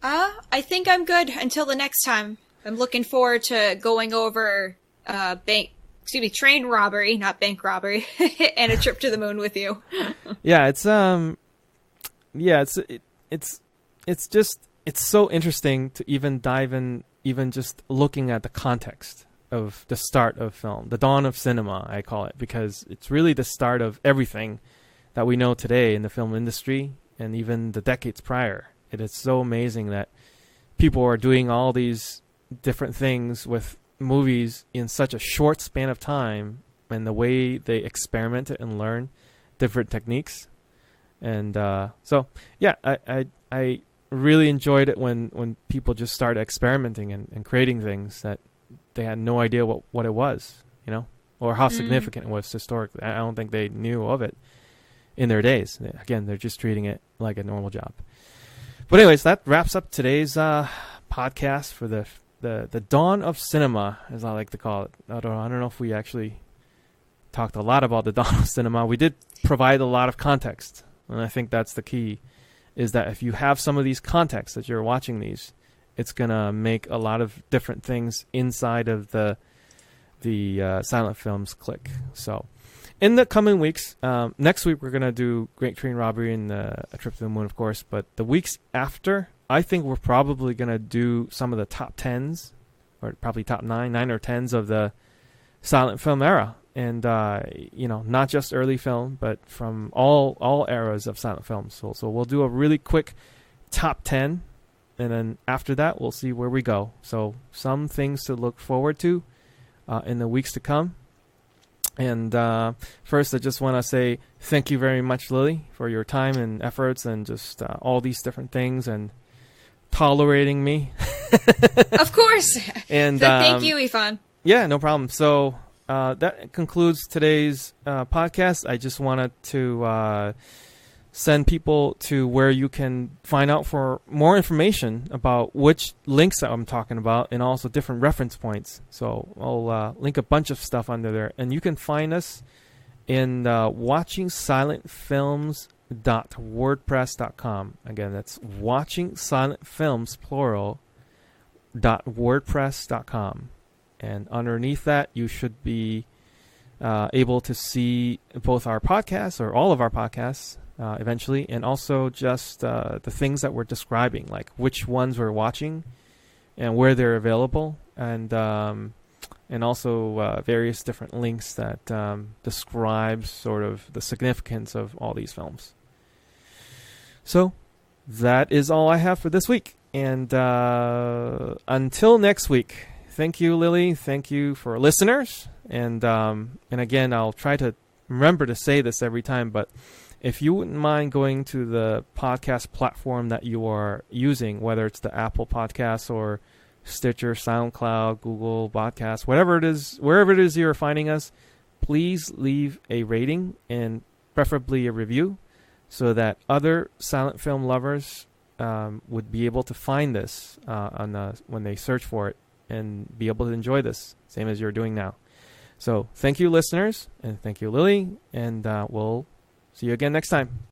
I think I'm good until the next time. I'm looking forward to going over train robbery, not bank robbery, and a trip to the moon with you. Yeah, it's so interesting to even dive in, even just looking at the context of the start of film, the dawn of cinema, I call it, because it's really the start of everything that we know today in the film industry and even the decades prior. It is so amazing that people are doing all these different things with movies in such a short span of time, and the way they experimented and learn different techniques. And so, yeah, I really enjoyed it when people just started experimenting and creating things that they had no idea what it was, or how significant it was historically. I don't think they knew of it in their days. Again, they're just treating it like a normal job. But anyways, that wraps up today's podcast for the dawn of cinema, as I like to call it. I don't know if we actually talked a lot about the dawn of cinema. We did provide a lot of context. And I think that's the key, is that if you have some of these contexts that you're watching these, it's going to make a lot of different things inside of the silent films click. So in the coming weeks, next week we're going to do Great Train Robbery and A Trip to the Moon, of course. But the weeks after, I think we're probably going to do some of the top 10s, or probably top 9 or 10s of the silent film era. And, not just early film, but from all eras of silent films. So we'll do a really quick top 10, and then after that, we'll see where we go. So some things to look forward to in the weeks to come. And first, I just want to say thank you very much, Lily, for your time and efforts and just all these different things and tolerating me. Of course. And thank you, Ifan. Yeah, no problem. So that concludes today's podcast. I just wanted to send people to where you can find out for more information about which links that I'm talking about and also different reference points. So I'll link a bunch of stuff under there. And you can find us in watchingsilentfilms.wordpress.com. Again, that's watchingsilentfilms, plural, .wordpress.com. And underneath that, you should be able to see both our podcasts, or all of our podcasts, eventually, and also just the things that we're describing, like which ones we're watching and where they're available, and also various different links that describe sort of the significance of all these films. So that is all I have for this week. And until next week, thank you, Lily. Thank you for listeners. And again, I'll try to remember to say this every time, but if you wouldn't mind going to the podcast platform that you are using, whether it's the Apple Podcasts or Stitcher, SoundCloud, Google Podcasts, whatever it is, wherever it is you're finding us, please leave a rating and preferably a review so that other silent film lovers would be able to find this when they search for it and be able to enjoy this, same as you're doing now. So thank you, listeners, and thank you, Lily, and we'll see you again next time.